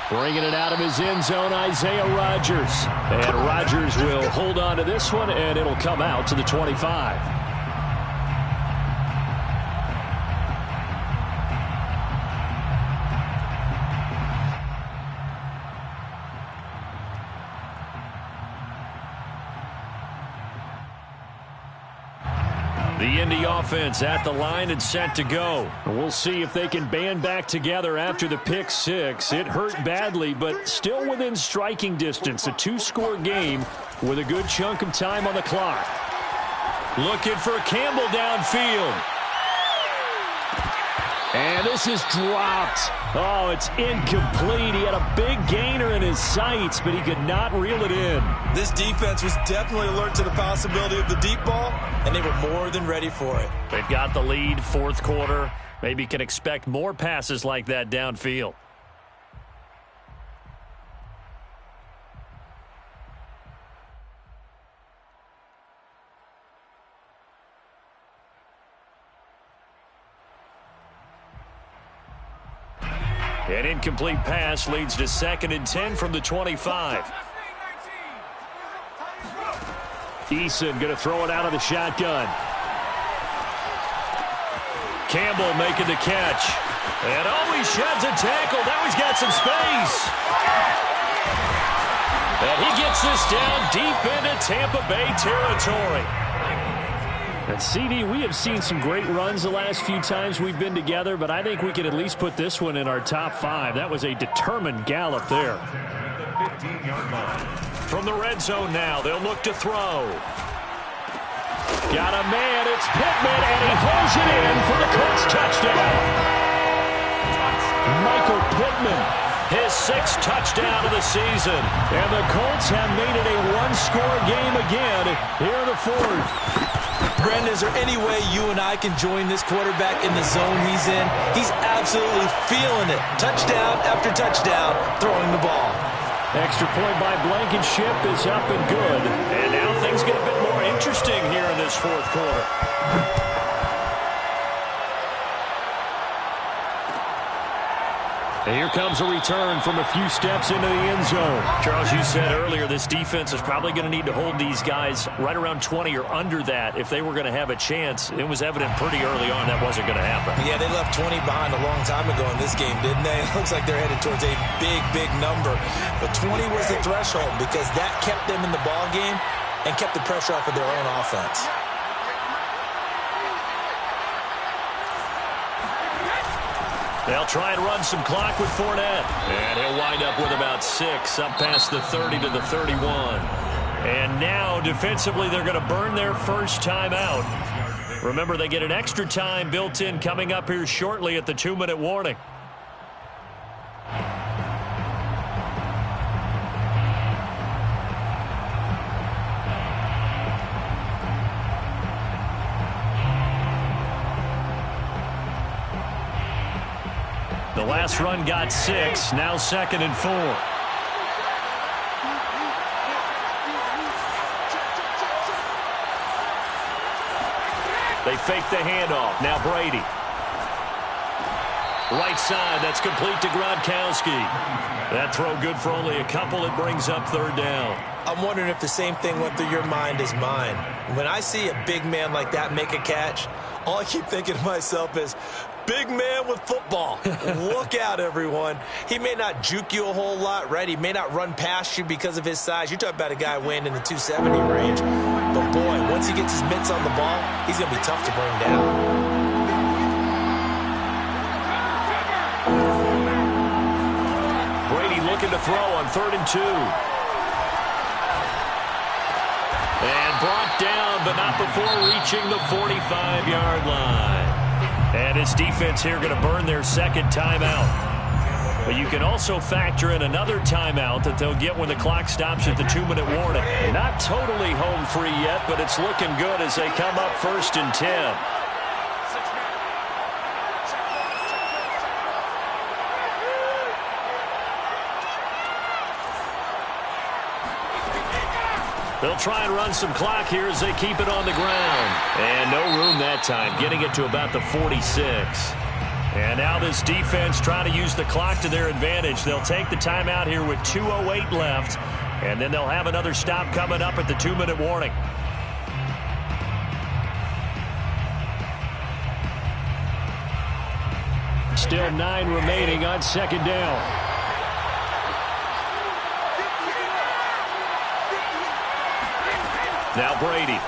Bringing it out of his end zone, Isaiah Rodgers. And Rodgers will hold on to this one, and it'll come out to the 25. The Indy offense at the line and set to go. We'll see if they can band back together after the pick six. It hurt badly, but still within striking distance. A two-score game with a good chunk of time on the clock. Looking for Campbell downfield. And this is dropped. Oh, it's incomplete. He had a big gainer in his sights, but he could not reel it in. This defense was definitely alert to the possibility of the deep ball, and they were more than ready for it. They've got the lead, fourth quarter. Maybe can expect more passes like that downfield. An incomplete pass leads to 2nd and 10 from the 25. Eason going to throw it out of the shotgun. Campbell making the catch. And he sheds a tackle. Now he's got some space. And he gets this down deep into Tampa Bay territory. And CD, we have seen some great runs the last few times we've been together, but I think we can at least put this one in our top 5. That was a determined gallop there. From the red zone now, they'll look to throw. Got a man, it's Pittman, and he holds it in for the Colts touchdown. Michael Pittman. His 6th touchdown of the season. And the Colts have made it a one-score game again here in the 4th. Brendan, is there any way you and I can join this quarterback in the zone he's in? He's absolutely feeling it. Touchdown after touchdown, throwing the ball. Extra point by Blankenship is up and good. And now things get a bit more interesting here in this 4th quarter. And here comes a return from a few steps into the end zone. Charles, you said earlier this defense is probably going to need to hold these guys right around 20 or under that if they were going to have a chance. It was evident pretty early on that wasn't going to happen. Yeah, they left 20 behind a long time ago in this game, didn't they? It looks like they're headed towards a big, big number. But 20 was the threshold because that kept them in the ball game and kept the pressure off of their own offense. They'll try and run some clock with Fournette. And he'll wind up with about 6, up past the 30 to the 31. And now, defensively, they're going to burn their first time out. Remember, they get an extra time built in coming up here shortly at the 2-minute warning. The last run got 6, now 2nd and 4. They fake the handoff. Now Brady. Right side, that's complete to Gronkowski. That throw good for only a couple. It brings up 3rd down. I'm wondering if the same thing went through your mind as mine. When I see a big man like that make a catch, all I keep thinking to myself is, big man with football. Look out, everyone. He may not juke you a whole lot, right? He may not run past you because of his size. You're talking about a guy weighing in the 270 range. But, boy, once he gets his mitts on the ball, he's going to be tough to bring down. Brady looking to throw on 3rd and 2. And brought down, but not before reaching the 45-yard line. And his defense here going to burn their second timeout. But you can also factor in another timeout that they'll get when the clock stops at the 2-minute warning. Not totally home free yet, but it's looking good as they come up 1st and 10. They'll try and run some clock here as they keep it on the ground. And no room that time, getting it to about the 46. And now this defense trying to use the clock to their advantage. They'll take the timeout here with 2:08 left. And then they'll have another stop coming up at the 2-minute warning. Still 9 remaining on 2nd down. Now Brady.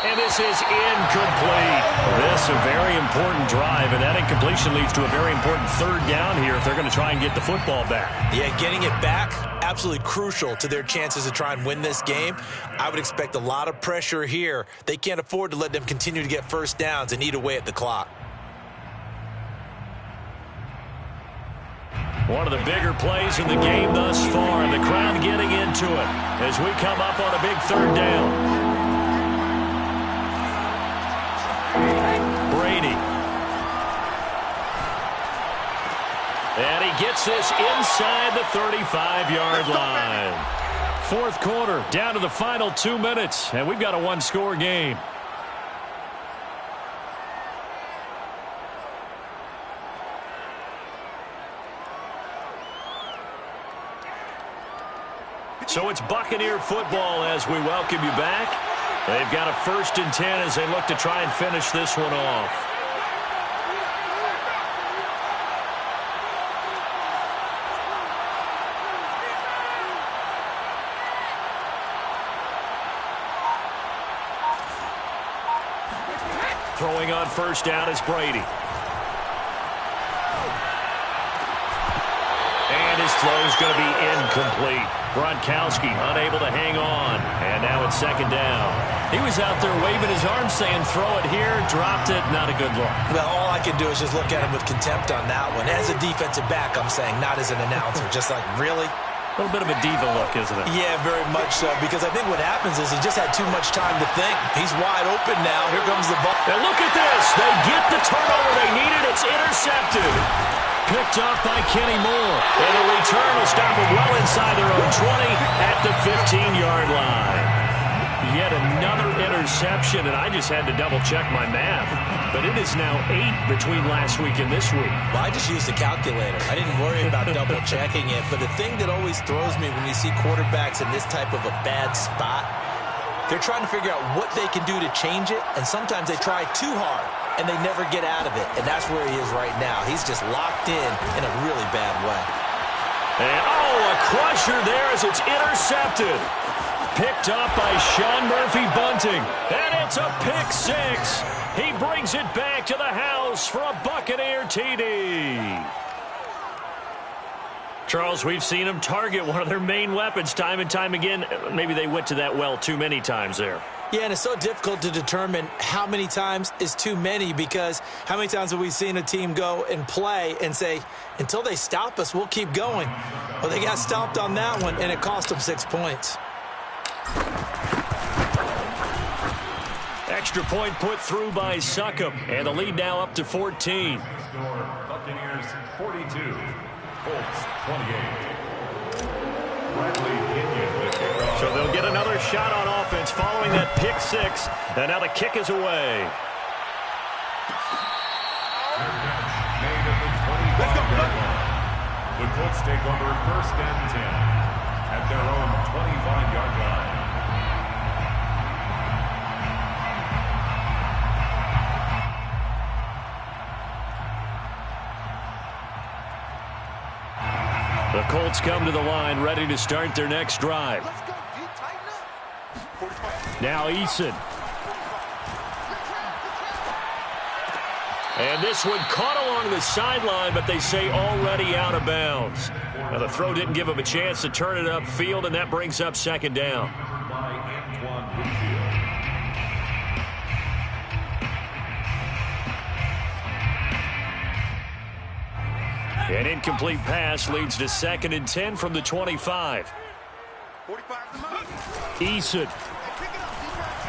And this is incomplete. This a very important drive, and that incompletion leads to a very important 3rd down here if they're going to try and get the football back. Yeah, getting it back, absolutely crucial to their chances to try and win this game. I would expect a lot of pressure here. They can't afford to let them continue to get 1st downs and eat away at the clock. One of the bigger plays in the game thus far, and the crowd getting into it as we come up on a big 3rd down. Brady. And he gets this inside the 35-yard line. 4th quarter, down to the final 2 minutes, and we've got a 1-score game. So it's Buccaneer football as we welcome you back. They've got a 1st and 10 as they look to try and finish this one off. Throwing on 1st down is Brady. And his throw is going to be incomplete. Gronkowski unable to hang on. And now it's 2nd down. He was out there waving his arms saying, throw it here, dropped it, not a good look. Well, all I can do is just look at him with contempt on that one. As a defensive back, I'm saying, not as an announcer. Just like, really? A little bit of a diva look, isn't it? Yeah, very much so, because I think what happens is he just had too much time to think. He's wide open now. Here comes the ball. And look at this. They get the turnover they needed. It's intercepted. Picked off by Kenny Moore. And the return will stop them well inside their own 20 at the 15-yard line. Yet another interception, and I just had to double-check my math. But it is now 8 between last week and this week. Well, I just used a calculator. I didn't worry about double-checking it. But the thing that always throws me when you see quarterbacks in this type of a bad spot, they're trying to figure out what they can do to change it, and sometimes they try too hard, and they never get out of it. And that's where he is right now. He's just locked in a really bad way. And, a crusher there as it's intercepted. Picked up by Sean Murphy-Bunting. And it's a pick 6. He brings it back to the house for a Buccaneer TD. Charles, we've seen them target one of their main weapons time and time again. Maybe they went to that well too many times there. Yeah, and it's so difficult to determine how many times is too many, because how many times have we seen a team go and play and say, until they stop us, we'll keep going. Well, they got stopped on that one, and it cost them 6 points. Extra point put through by Succop, and the lead now up to 14. Buccaneers 42, Colts 28. Bradley Pinion, the kickoff. So they'll get another shot on offense following that pick 6, and now the kick is away. Made at the 25-yard line. The Colts take over 1st and 10 at their own 25-yard line. The Colts come to the line, ready to start their next drive. Let's go, D. Tighten up. Now Eason. And this one caught along the sideline, but they say already out of bounds. Now the throw didn't give him a chance to turn it upfield, and that brings up second down. An incomplete pass leads to 2nd and 10 from the 25. 45 to move. Eason. Pick it up, D.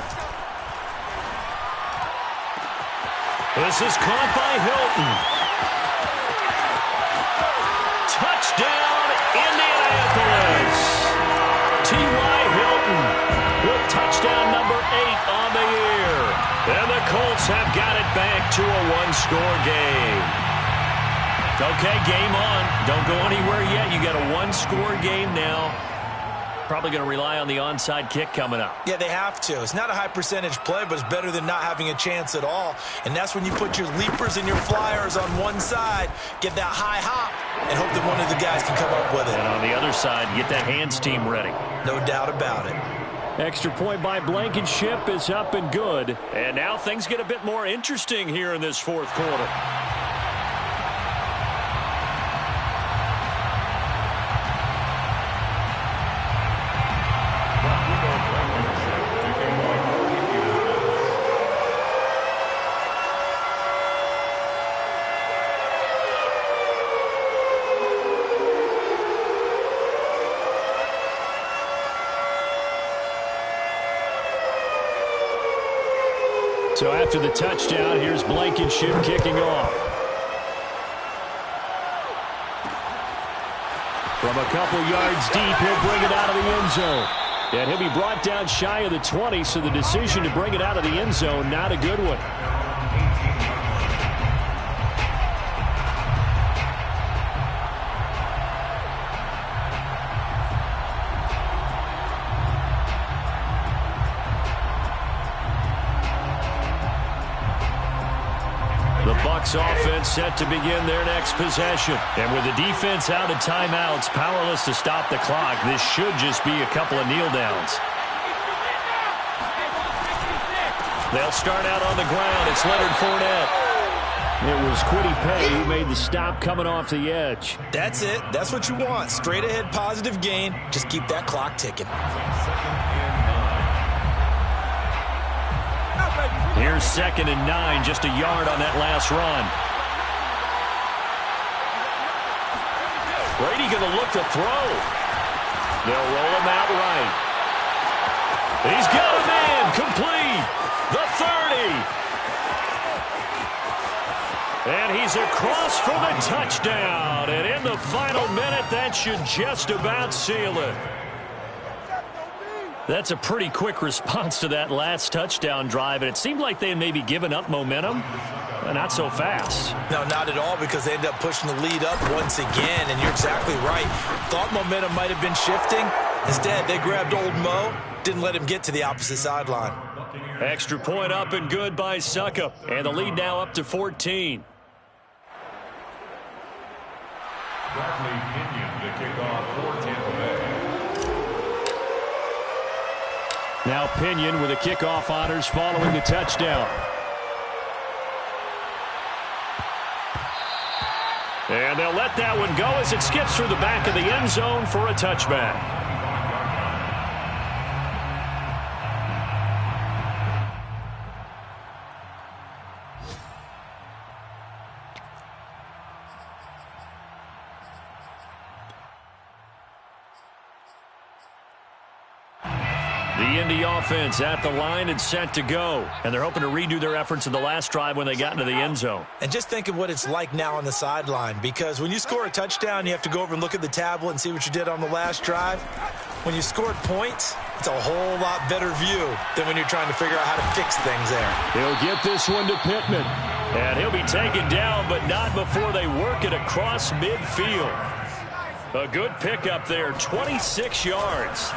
This is caught by Hilton. Touchdown, Indianapolis. T.Y. Hilton with touchdown number 8 on the year. And the Colts have got it back to a one-score game. Okay, game on. Don't go anywhere yet. You got a one-score game now. Probably going to rely on the onside kick coming up. Yeah, they have to. It's not a high-percentage play, but it's better than not having a chance at all. And that's when you put your leapers and your flyers on one side, get that high hop, and hope that one of the guys can come up with it. And on the other side, get that hands team ready. No doubt about it. Extra point by Blankenship is up and good. And now things get a bit more interesting here in this fourth quarter. So after the touchdown, here's Blankenship kicking off. From a couple yards deep, he'll bring it out of the end zone. And he'll be brought down shy of the 20, so the decision to bring it out of the end zone, not a good one. Offense set to begin their next possession. And with the defense out of timeouts, powerless to stop the clock, this should just be a couple of kneel downs. They'll start out on the ground. It's Leonard Fournette. It was Kwity Paye who made the stop coming off the edge. That's it. That's what you want. Straight ahead positive gain. Just keep that clock ticking. Here's 2nd and 9, just a yard on that last run. Brady going to look to throw. They'll roll him out right. He's got a man, complete. The 30. And he's across for the touchdown. And in the final minute, that should just about seal it. That's a pretty quick response to that last touchdown drive, and it seemed like they had maybe given up momentum. Not so fast. No, not at all, because they ended up pushing the lead up once again, and you're exactly right. Thought momentum might have been shifting. Instead, they grabbed old Mo, didn't let him get to the opposite sideline. Extra point up and good by Succop, and the lead now up to 14. Bradley Pinion to kick off for Tampa Bay. Now Pinion with the kickoff honors following the touchdown. And they'll let that one go as it skips through the back of the end zone for a touchback. The Indy offense at the line and set to go. And they're hoping to redo their efforts in the last drive when they got into the end zone. And just think of what it's like now on the sideline, because when you score a touchdown, you have to go over and look at the tablet and see what you did on the last drive. When you scored points, it's a whole lot better view than when you're trying to figure out how to fix things there. He'll get this one to Pittman. And he'll be taken down, but not before they work it across midfield. A good pickup there, 26 yards.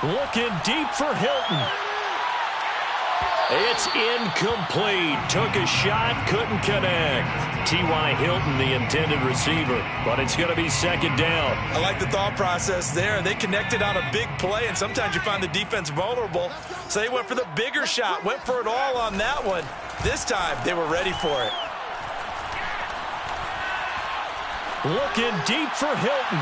Looking deep for Hilton. It's incomplete. Took a shot, couldn't connect. T.Y. Hilton, the intended receiver, but it's going to be second down. I like the thought process there. They connected on a big play, and sometimes you find the defense vulnerable. So they went for the bigger shot, went for it all on that one. This time, they were ready for it. Looking deep for Hilton.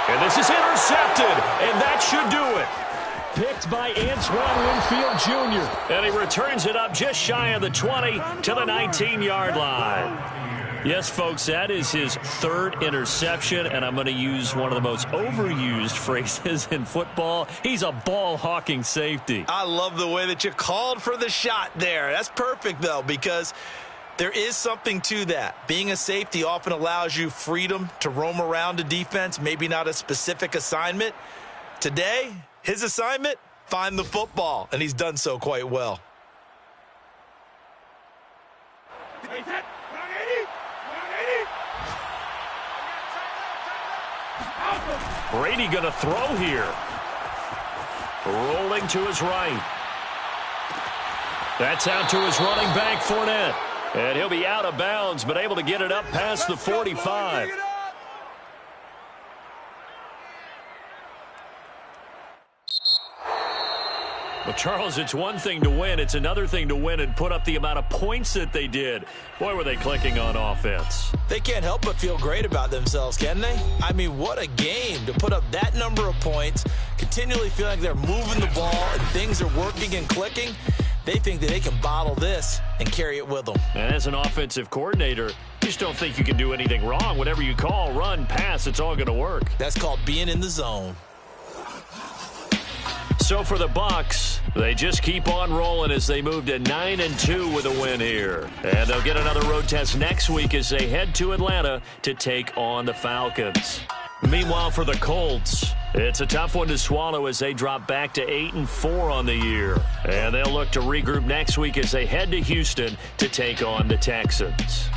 And this is intercepted, and that should do it. Picked by Antoine Winfield Jr. And he returns it up just shy of the 20 to the 19-yard line. Yes, folks, that is his third interception, and I'm going to use one of the most overused phrases in football. He's a ball-hawking safety. I love the way that you called for the shot there. That's perfect, though, because there is something to that. Being a safety often allows you freedom to roam around a defense, maybe not a specific assignment. Today, his assignment, find the football, and he's done so quite well. Brady going to throw here. Rolling to his right. That's out to his running back, Fournette. And he'll be out of bounds, but able to get it up past the 45. Well, Charles, it's one thing to win. It's another thing to win and put up the amount of points that they did. Boy, were they clicking on offense. They can't help but feel great about themselves, can they? I mean, what a game to put up that number of points, continually feeling like they're moving the ball and things are working and clicking. They think that they can bottle this and carry it with them. And as an offensive coordinator, you just don't think you can do anything wrong. Whatever you call, run, pass, it's all going to work. That's called being in the zone. So for the Bucs, they just keep on rolling as they move to 9-2 with a win here. And they'll get another road test next week as they head to Atlanta to take on the Falcons. Meanwhile, for the Colts, it's a tough one to swallow as they drop back to 8-4 on the year. And they'll look to regroup next week as they head to Houston to take on the Texans.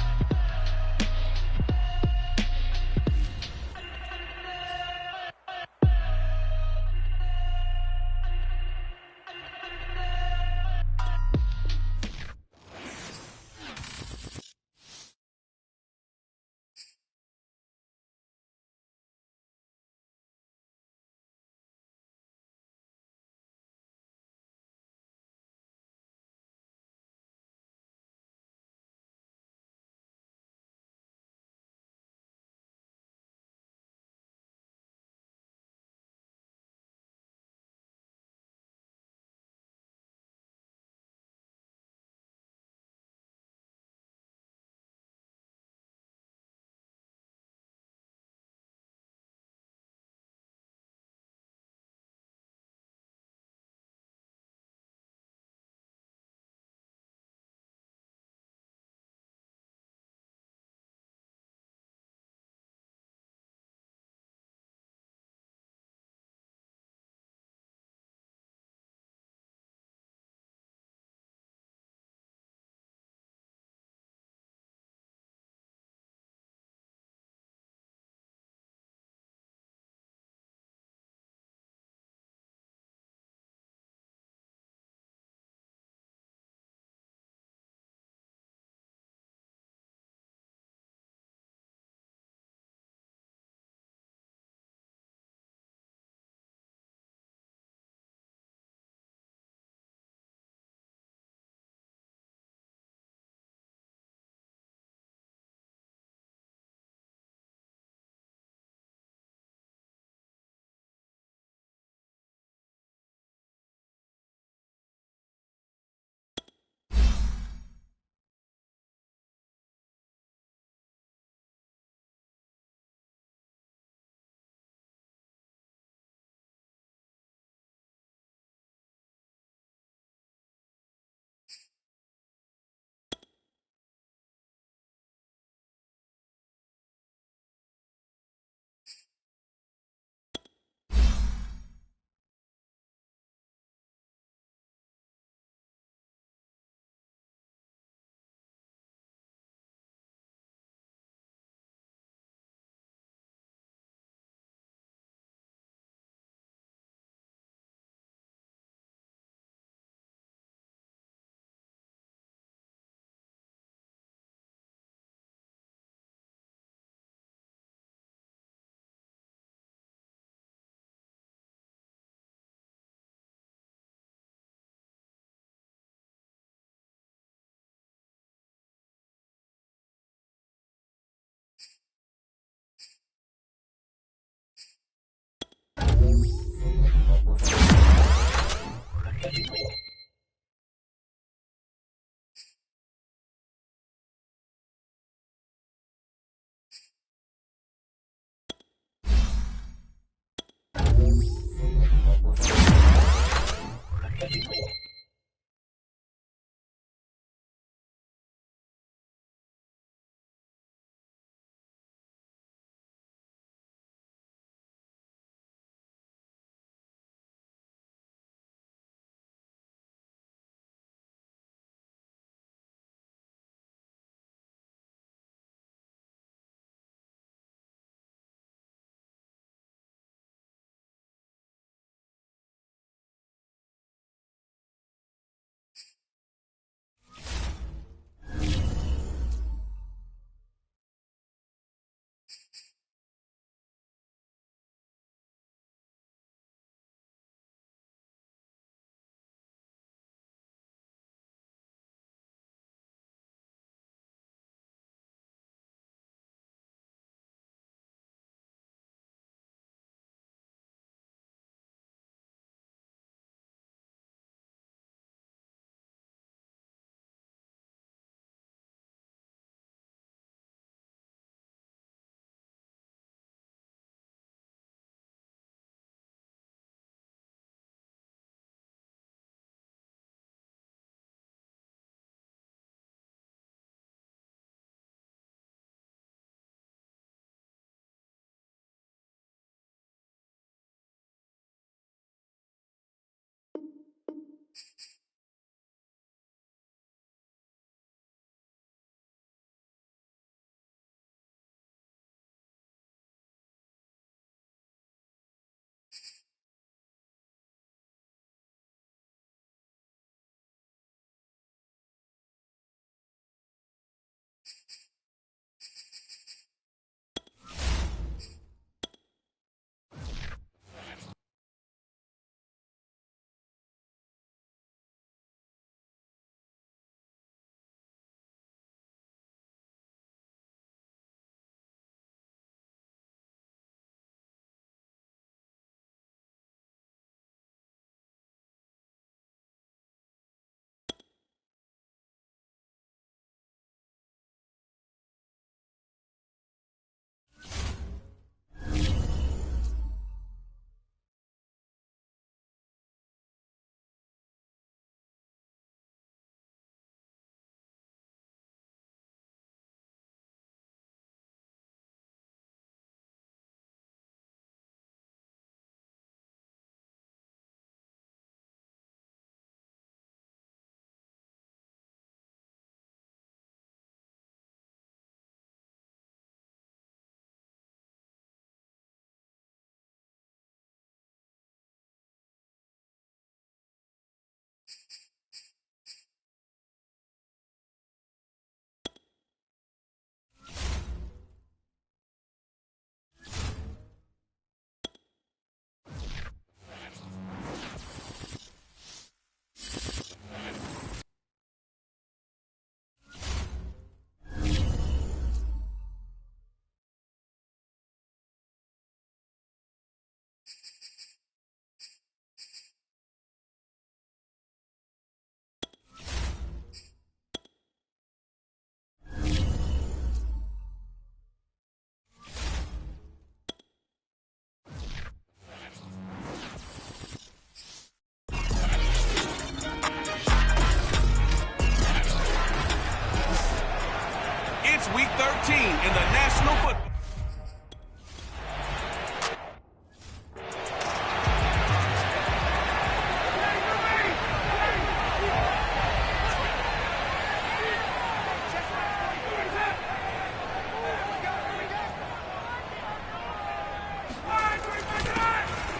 Week 13 in the National Football.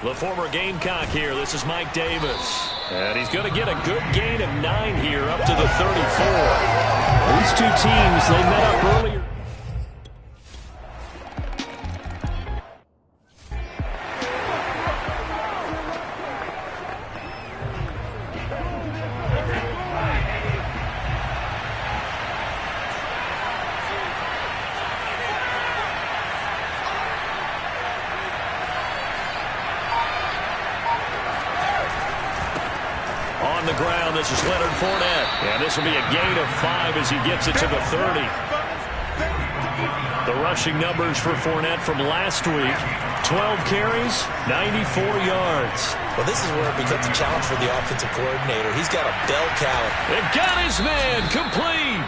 The former Gamecock here. This is Mike Davis. And he's going to get a good gain of 9 here up to the 34. These two teams, they met up earlier. the ground. This is Leonard Fournette. And this will be a gain of 5 as he gets it to the 30. The rushing numbers for Fournette from last week: 12 carries, 94 yards. Well, this is where it becomes a challenge for the offensive coordinator. He's got a bell cow. It got his man complete.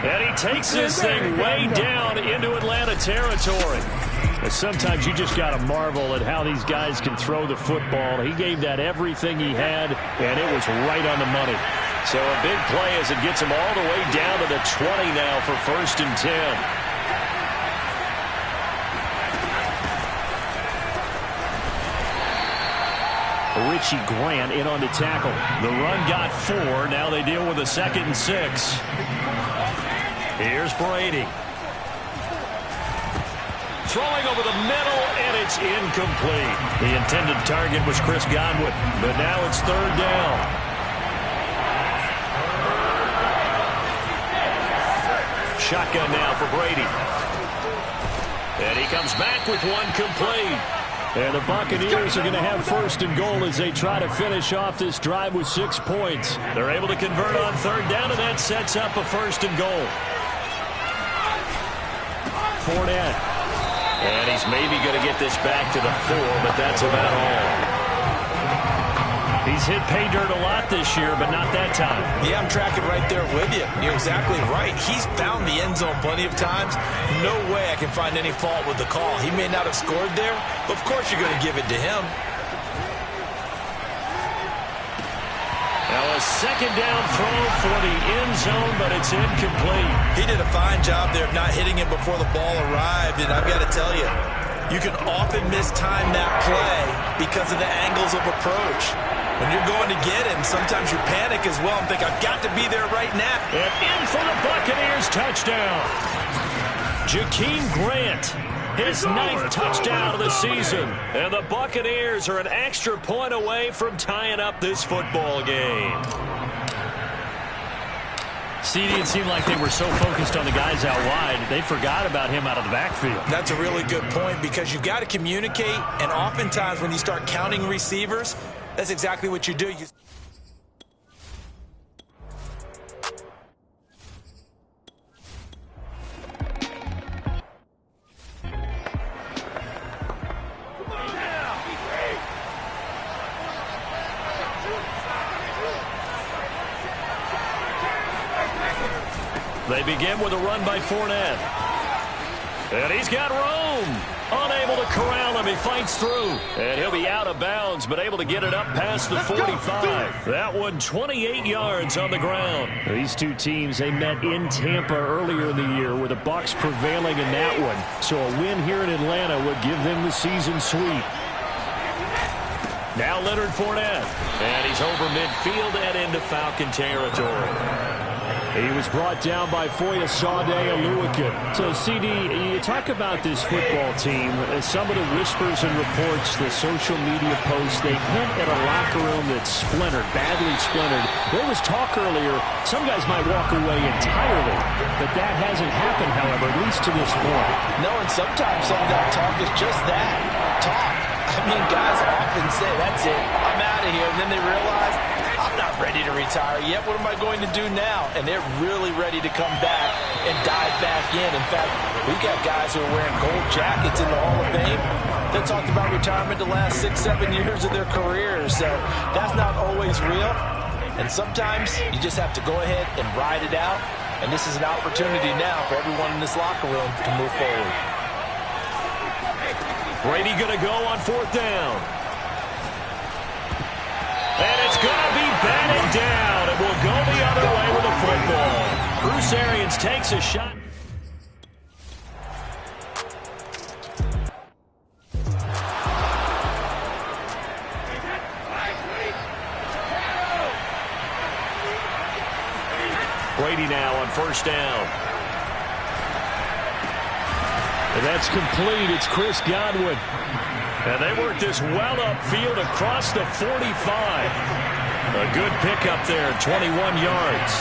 And he takes this thing way down into Atlanta territory. Sometimes you just got to marvel at how these guys can throw the football. He gave that everything he had, and it was right on the money. So a big play as it gets him all the way down to the 20 now for 1st and 10. Richie Grant in on the tackle. The run got 4. Now they deal with a 2nd and 6. Here's Brady. Throwing over the middle, and it's incomplete. The intended target was Chris Godwin, but now it's 3rd down. Shotgun now for Brady. And he comes back with one complete. And the Buccaneers are going to have 1st and goal as they try to finish off this drive with 6 points. They're able to convert on 3rd down, and that sets up a 1st and goal. Fournette. And he's maybe going to get this back to the 4, but that's about all. He's hit pay dirt a lot this year, but not that time. Yeah, I'm tracking right there with you. You're exactly right. He's found the end zone plenty of times. No way I can find any fault with the call. He may not have scored there, but of course you're going to give it to him. Now a 2nd down throw for the end zone, but it's incomplete. He did a fine job there of not hitting it before the ball arrived, and I've got to tell you, you can often mistime that play because of the angles of approach. When you're going to get him, sometimes you panic as well and think, I've got to be there right now. And in for the Buccaneers touchdown. Jakeem Grant, his 9th touchdown of the season. And the Buccaneers are an extra point away from tying up this football game. CD, it seemed like they were so focused on the guys out wide, they forgot about him out of the backfield. That's a really good point because you've got to communicate, and oftentimes when you start counting receivers, that's exactly what you do. They begin with a run by Fournette. And he's got room. Unable to corral him. He fights through. And he'll be out of bounds, but able to get it up past the 45. That one 28 yards on the ground. These two teams, they met in Tampa earlier in the year with the Bucs prevailing in that one. So a win here in Atlanta would give them the season sweep. Now Leonard Fournette. And he's over midfield and into Falcon territory. He was brought down by Foyesade Oluokun. So, CD, you talk about this football team. Some of the whispers and reports, the social media posts, they hint at a locker room that's splintered, badly splintered. There was talk earlier, some guys might walk away entirely. But that hasn't happened, however, at least to this point. No, and sometimes some of that talk is just that, talk. I mean, guys often say, that's it, I'm out of here. And then they realize, I'm not ready to retire yet. What am I going to do now? And they're really ready to come back and dive back in. In fact, we've got guys who are wearing gold jackets in the Hall of Fame that talked about retirement the last 6-7 years of their careers. So that's not always real. And sometimes you just have to go ahead and ride it out. And this is an opportunity now for everyone in this locker room to move forward. Brady going to go on 4th down. And it's going to be batted down. It will go the other way with the football. Bruce Arians takes a shot. Brady now on 1st down. And that's complete. It's Chris Godwin. And they work this well upfield across the 45. A good pickup there, 21 yards.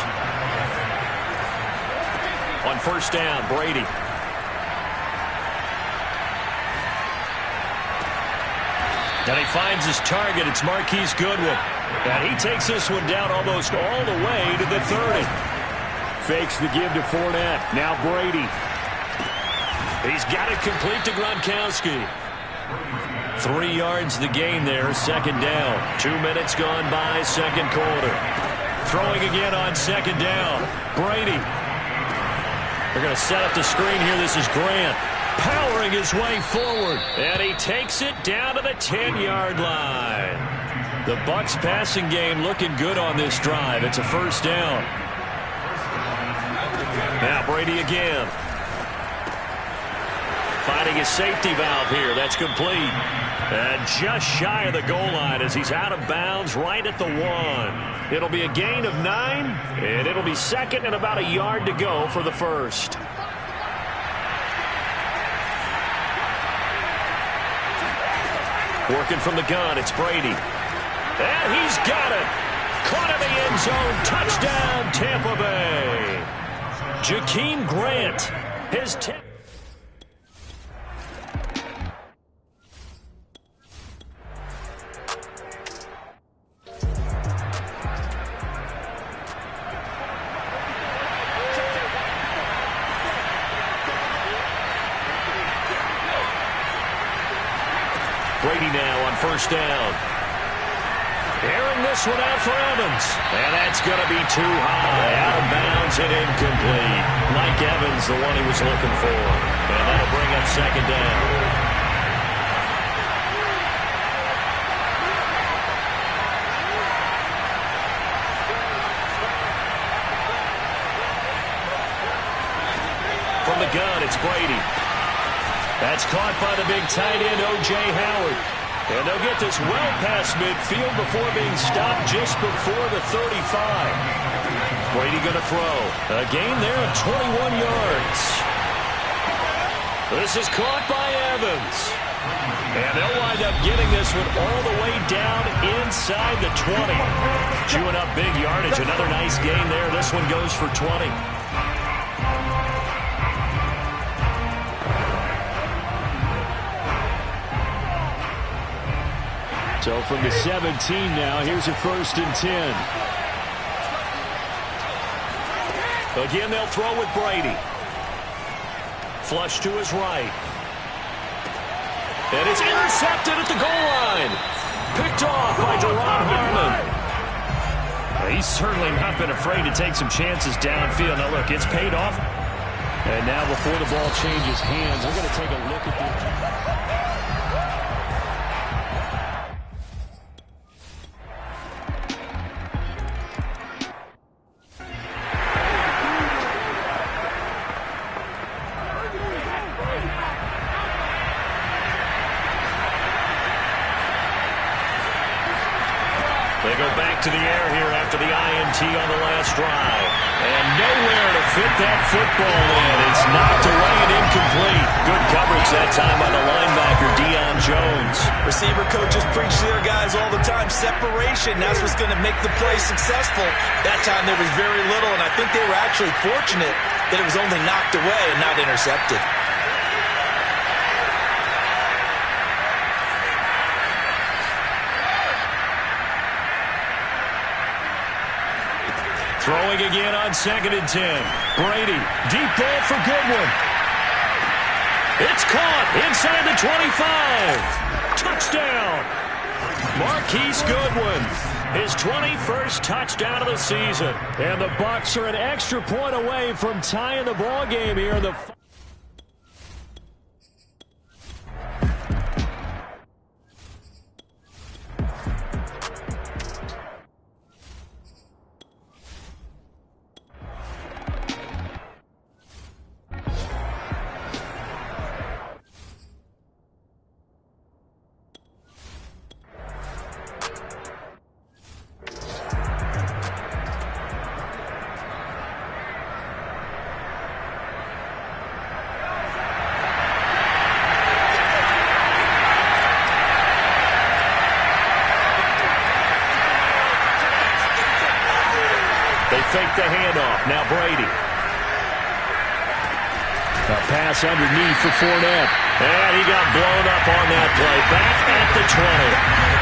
On 1st down, Brady. And he finds his target. It's Marquise Goodwin. And he takes this one down almost all the way to the 30. Fakes the give to Fournette. Now Brady. He's got it complete to Gronkowski. 3 yards the gain there, second down. 2 minutes gone by, second quarter. Throwing again on second down. Brady. They're going to set up the screen here. This is Grant powering his way forward. And he takes it down to the 10-yard line. The Bucs passing game looking good on this drive. It's a first down. Now Brady again. Finding his safety valve here. That's complete. And just shy of the goal line as he's out of bounds right at the 1. It'll be a gain of 9, and it'll be second and about a yard to go for the first. Working from the gun, it's Brady. And he's got it. Caught in the end zone. Touchdown, Tampa Bay. Jakeem Grant, his 10th. Brady now on first down. Airing this one out for Evans. And that's going to be too high. Out of bounds and incomplete. Mike Evans, the one he was looking for. And that'll bring up second down. From the gun, it's Brady. That's caught by the big tight end, O.J. Howard. And they'll get this well past midfield before being stopped just before the 35. Brady going to throw. A gain there of 21 yards. This is caught by Evans. And they'll wind up getting this one all the way down inside the 20. Chewing up big yardage. Another nice gain there. This one goes for 20. So from the 17 now, here's a first and 10. Again, they'll throw with Brady. Flush to his right. And it's intercepted at the goal line. Picked off by Deron Harmon. He's certainly not been afraid to take some chances downfield. Now, look, it's paid off. And now before the ball changes hands, we're going to take a look at the... They go back to the air here after the INT on the last drive. And nowhere to fit that football in. It's knocked away and incomplete. Good coverage that time by the linebacker, Deion Jones. Receiver coaches preach to their guys all the time. Separation, that's what's going to make the play successful. That time there was very little, and I think they were actually fortunate that it was only knocked away and not intercepted. Throwing again on second and 10. Brady, deep ball for Goodwin. It's caught inside the 25. Touchdown. Marquise Goodwin, his 21st touchdown of the season. And the Bucs are an extra point away from tying the ball game here in the... They fake the handoff. Now Brady. A pass underneath for Fournette. And he got blown up on that play. Back at the 20.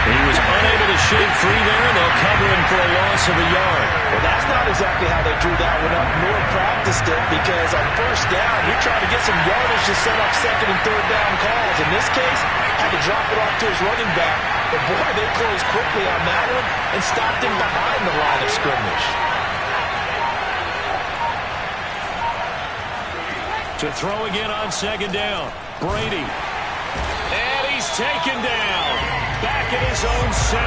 He was unable to shake free there, and they'll cover him for a loss of a yard. Well, that's not exactly how they drew that one up, nor practiced it, because on first down, you're trying to get some yardage to set up second and third down calls. In this case, had to drop it off to his running back. But boy, they closed quickly on that one and stopped him behind the line of scrimmage. To throw again on second down. Brady. And he's taken down. Back at his own 7.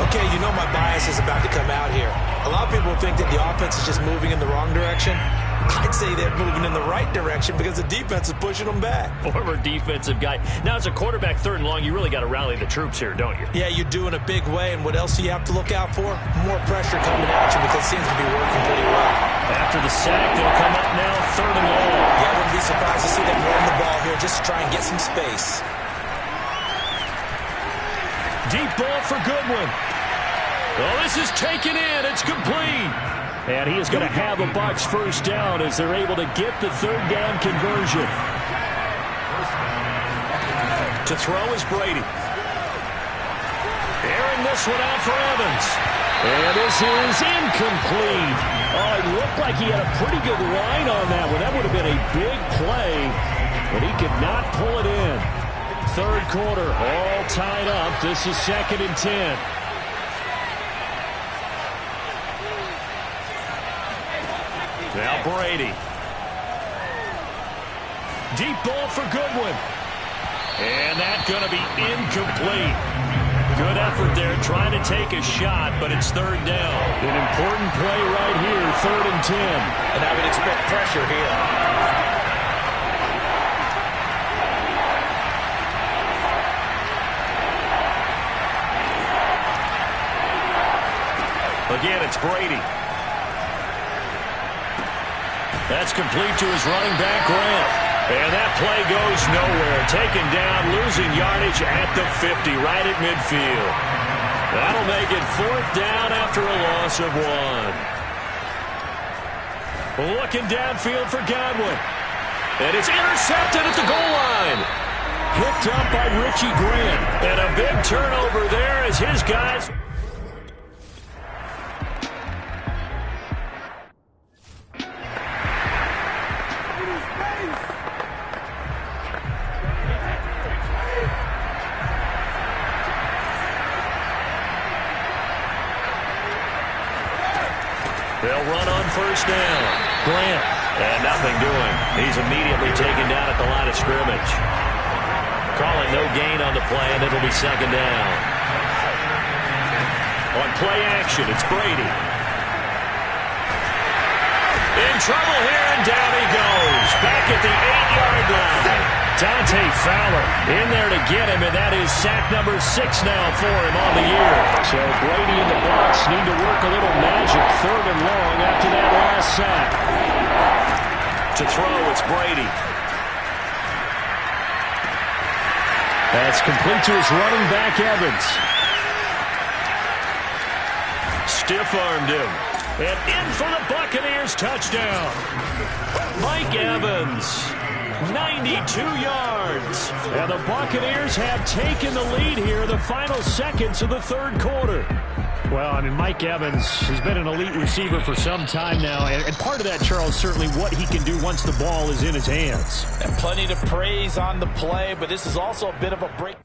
Okay, you know my bias is about to come out here. A lot of people think that the offense is just moving in the wrong direction. I'd say they're moving in the right direction because the defense is pushing them back. Former defensive guy. Now, as a quarterback, 3rd and long, you really got to rally the troops here, don't you? Yeah, you do in a big way. And what else do you have to look out for? More pressure coming at you because it seems to be working pretty well. After the sack, they'll come up now 3rd and long. Yeah, I wouldn't be surprised to see them run the ball here just to try and get some space. Deep ball for Goodwin. Oh, this is taken in. It's complete. And he is going to have a Bucs first down as they're able to get the 3rd down conversion. To throw is Brady. Airing this one out for Evans. And this is incomplete. Oh, it looked like he had a pretty good line on that one. That would have been a big play, but he could not pull it in. 3rd quarter, all tied up. This is 2nd and 10. Now Brady. Deep ball for Goodwin. And that's going to be incomplete. Good effort there trying to take a shot, but it's 3rd down. An important play right here, 3rd and 10. And I would expect pressure here. Again, it's Brady. That's complete to his running back, Grant. And that play goes nowhere. Taken down, losing yardage at the 50, right at midfield. That'll make it 4th down after a loss of 1. Looking downfield for Godwin. And it's intercepted at the goal line. Picked up by Richie Grant. And a big turnover there as his guys... They'll run on first down. Grant. And nothing doing. He's immediately taken down at the line of scrimmage. Calling no gain on the play, and it'll be 2nd down. On play action, it's Brady. In trouble here, and down he goes. Back at the 8-yard line. Dante Fowler in there to get him, and that is sack number 6 now for him on the year. So Brady and the Bucs need to work a little magic 3rd and long after that last sack. To throw, it's Brady. That's complete to his running back, Evans. Stiff-armed him. And in for the Buccaneers touchdown. Mike Evans. 92 yards. And the Buccaneers have taken the lead here in the final seconds of the 3rd quarter. Well, I mean, Mike Evans has been an elite receiver for some time now, and part of that, Charles, certainly what he can do once the ball is in his hands. And plenty to praise on the play, but this is also a bit of a break.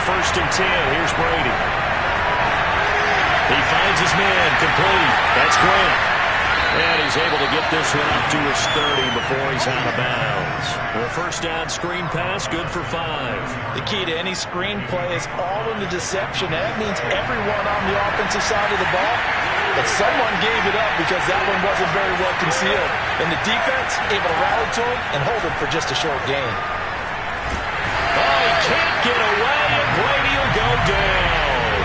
First and 10. Here's Brady. He finds his man complete. That's Grant. And he's able to get this one up to his 30 before he's out of bounds. The first down screen pass, good for 5. The key to any screen play is all in the deception. That means everyone on the offensive side of the ball. But someone gave it up because that one wasn't very well concealed. And the defense able to rally to him and hold him for just a short gain. Oh, he can't get away, and Brady will go down.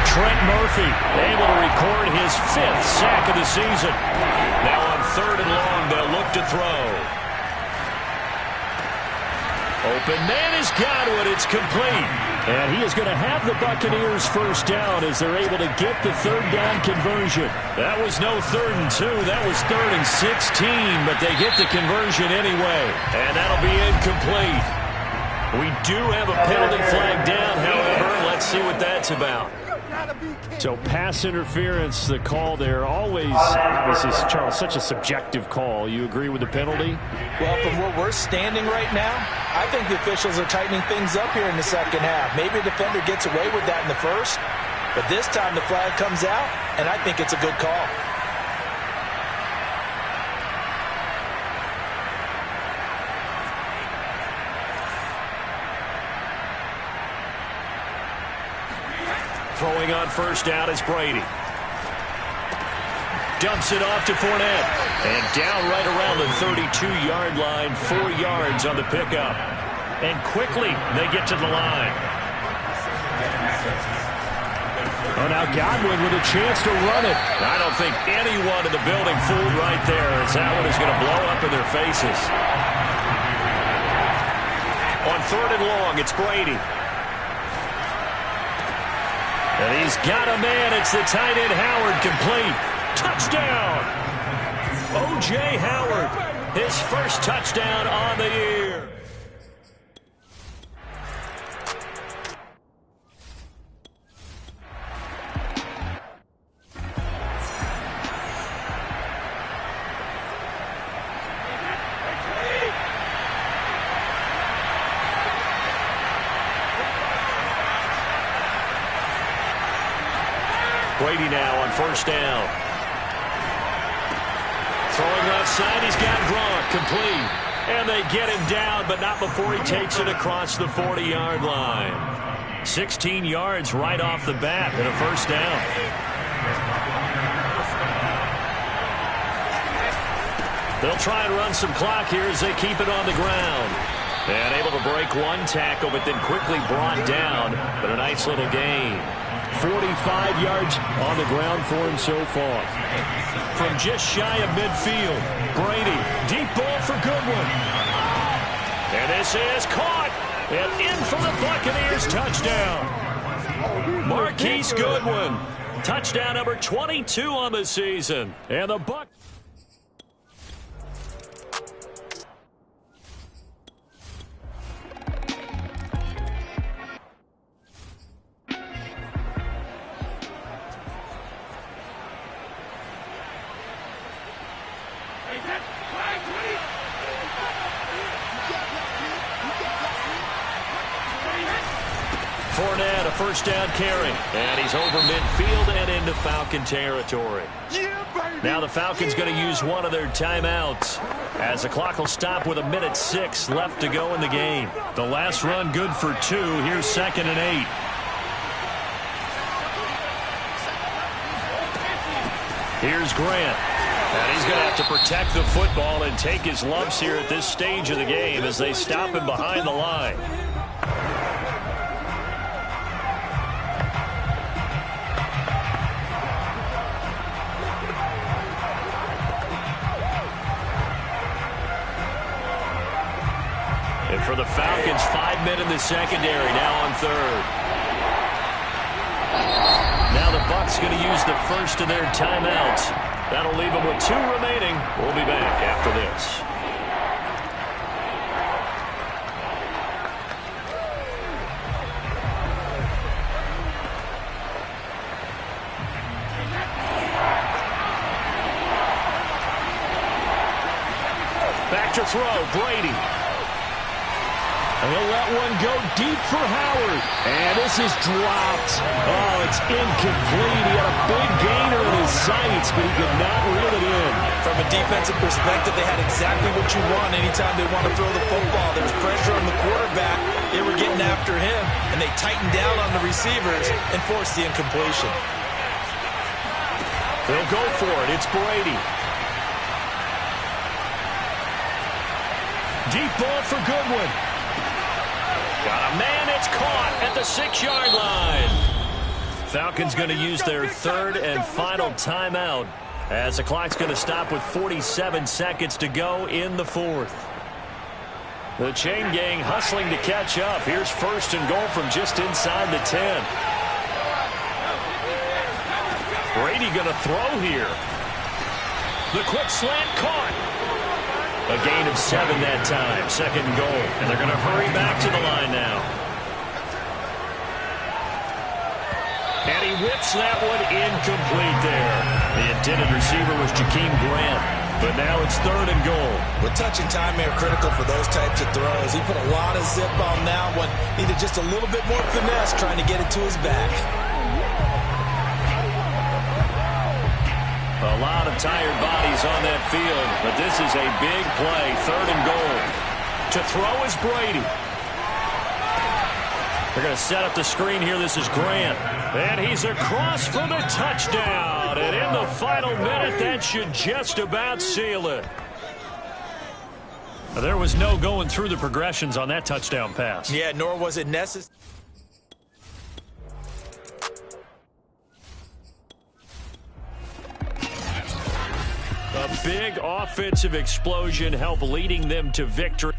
Trent Murphy able to record his 5th sack of the season. Now on 3rd and long, they'll look to throw. Open man is Godwin. It's complete. And he is going to have the Buccaneers first down as they're able to get the 3rd down conversion. That was no 3rd and 2. That was 3rd and 16, but they get the conversion anyway. And that'll be incomplete. We do have a penalty flag down, however. Let's see what that's about. So pass interference, the call there. Always, obviously, Charles, such a subjective call. You agree with the penalty? Well, from where we're standing right now, I think the officials are tightening things up here in the second half. Maybe a defender gets away with that in the first, but this time the flag comes out, and I think it's a good call. Throwing on first down is Brady. Dumps it off to Fournette. And down right around the 32-yard line, 4 yards on the pickup. And quickly they get to the line. Oh, now Godwin with a chance to run it. I don't think anyone in the building fooled right there, as that one is going to blow up in their faces. On 3rd and long, it's Brady. And he's got a man. It's the tight end Howard, complete. Touchdown! O.J. Howard, his first touchdown on the year. Brady now on first down. Throwing left side, he's got Gronk, complete. And they get him down, but not before he takes it across the 40-yard line. 16 yards right off the bat and a first down. They'll try and run some clock here as they keep it on the ground. And able to break one tackle, but then quickly brought down. But a nice little gain. 45 yards on the ground for him so far. From just shy of midfield, Brady, deep ball for Goodwin. And this is caught. And in for the Buccaneers, touchdown. Marquise Goodwin, touchdown number 22 on the season. And the Bucs. Fournette, a first down carry. And he's over midfield and into Falcon territory. Now the Falcons going to use one of their timeouts as the clock will stop with 1:06 left to go in the game. The last run good for 2. Here's 2nd and 8. Here's Grant. And he's going to have to protect the football and take his lumps here at this stage of the game as they stop him behind the line. And for the Falcons, 5 men in the secondary, now on 3rd. Now the Bucs going to use the first of their timeouts. That'll leave them with 2 remaining. We'll be back after this. Back to throw, Brady. And he'll let one go deep for Howard. And this is dropped. Oh, it's incomplete. He had a big gainer in his sights, but he could not reel it in. From a defensive perspective, they had exactly what you want anytime they want to throw the football. There was pressure on the quarterback. They were getting after him, and they tightened down on the receivers and forced the incompletion. They'll go for it. It's Brady. Deep ball for Goodwin. Got a man, it's caught at the 6-yard line. Falcons going to use their third and final timeout as the clock's going to stop with 47 seconds to go in the fourth. The chain gang hustling to catch up. Here's first and goal from just inside the 10. Brady going to throw here. The quick slant caught. A gain of 7 that time. Second and goal. And they're going to hurry back to the line now. And he whips that one incomplete there. The intended receiver was Jakeem Grant. But now it's third and goal. With touch and time are critical for those types of throws. He put a lot of zip on that one. Needed just a little bit more finesse trying to get it to his back. A lot of tired bodies on that field, but this is a big play, third and goal. To throw is Brady. They're going to set up the screen here. This is Grant. And he's across for the touchdown. And in the final minute, that should just about seal it. There was no going through the progressions on that touchdown pass. Yeah, nor was it necessary. A big offensive explosion helped leading them to victory.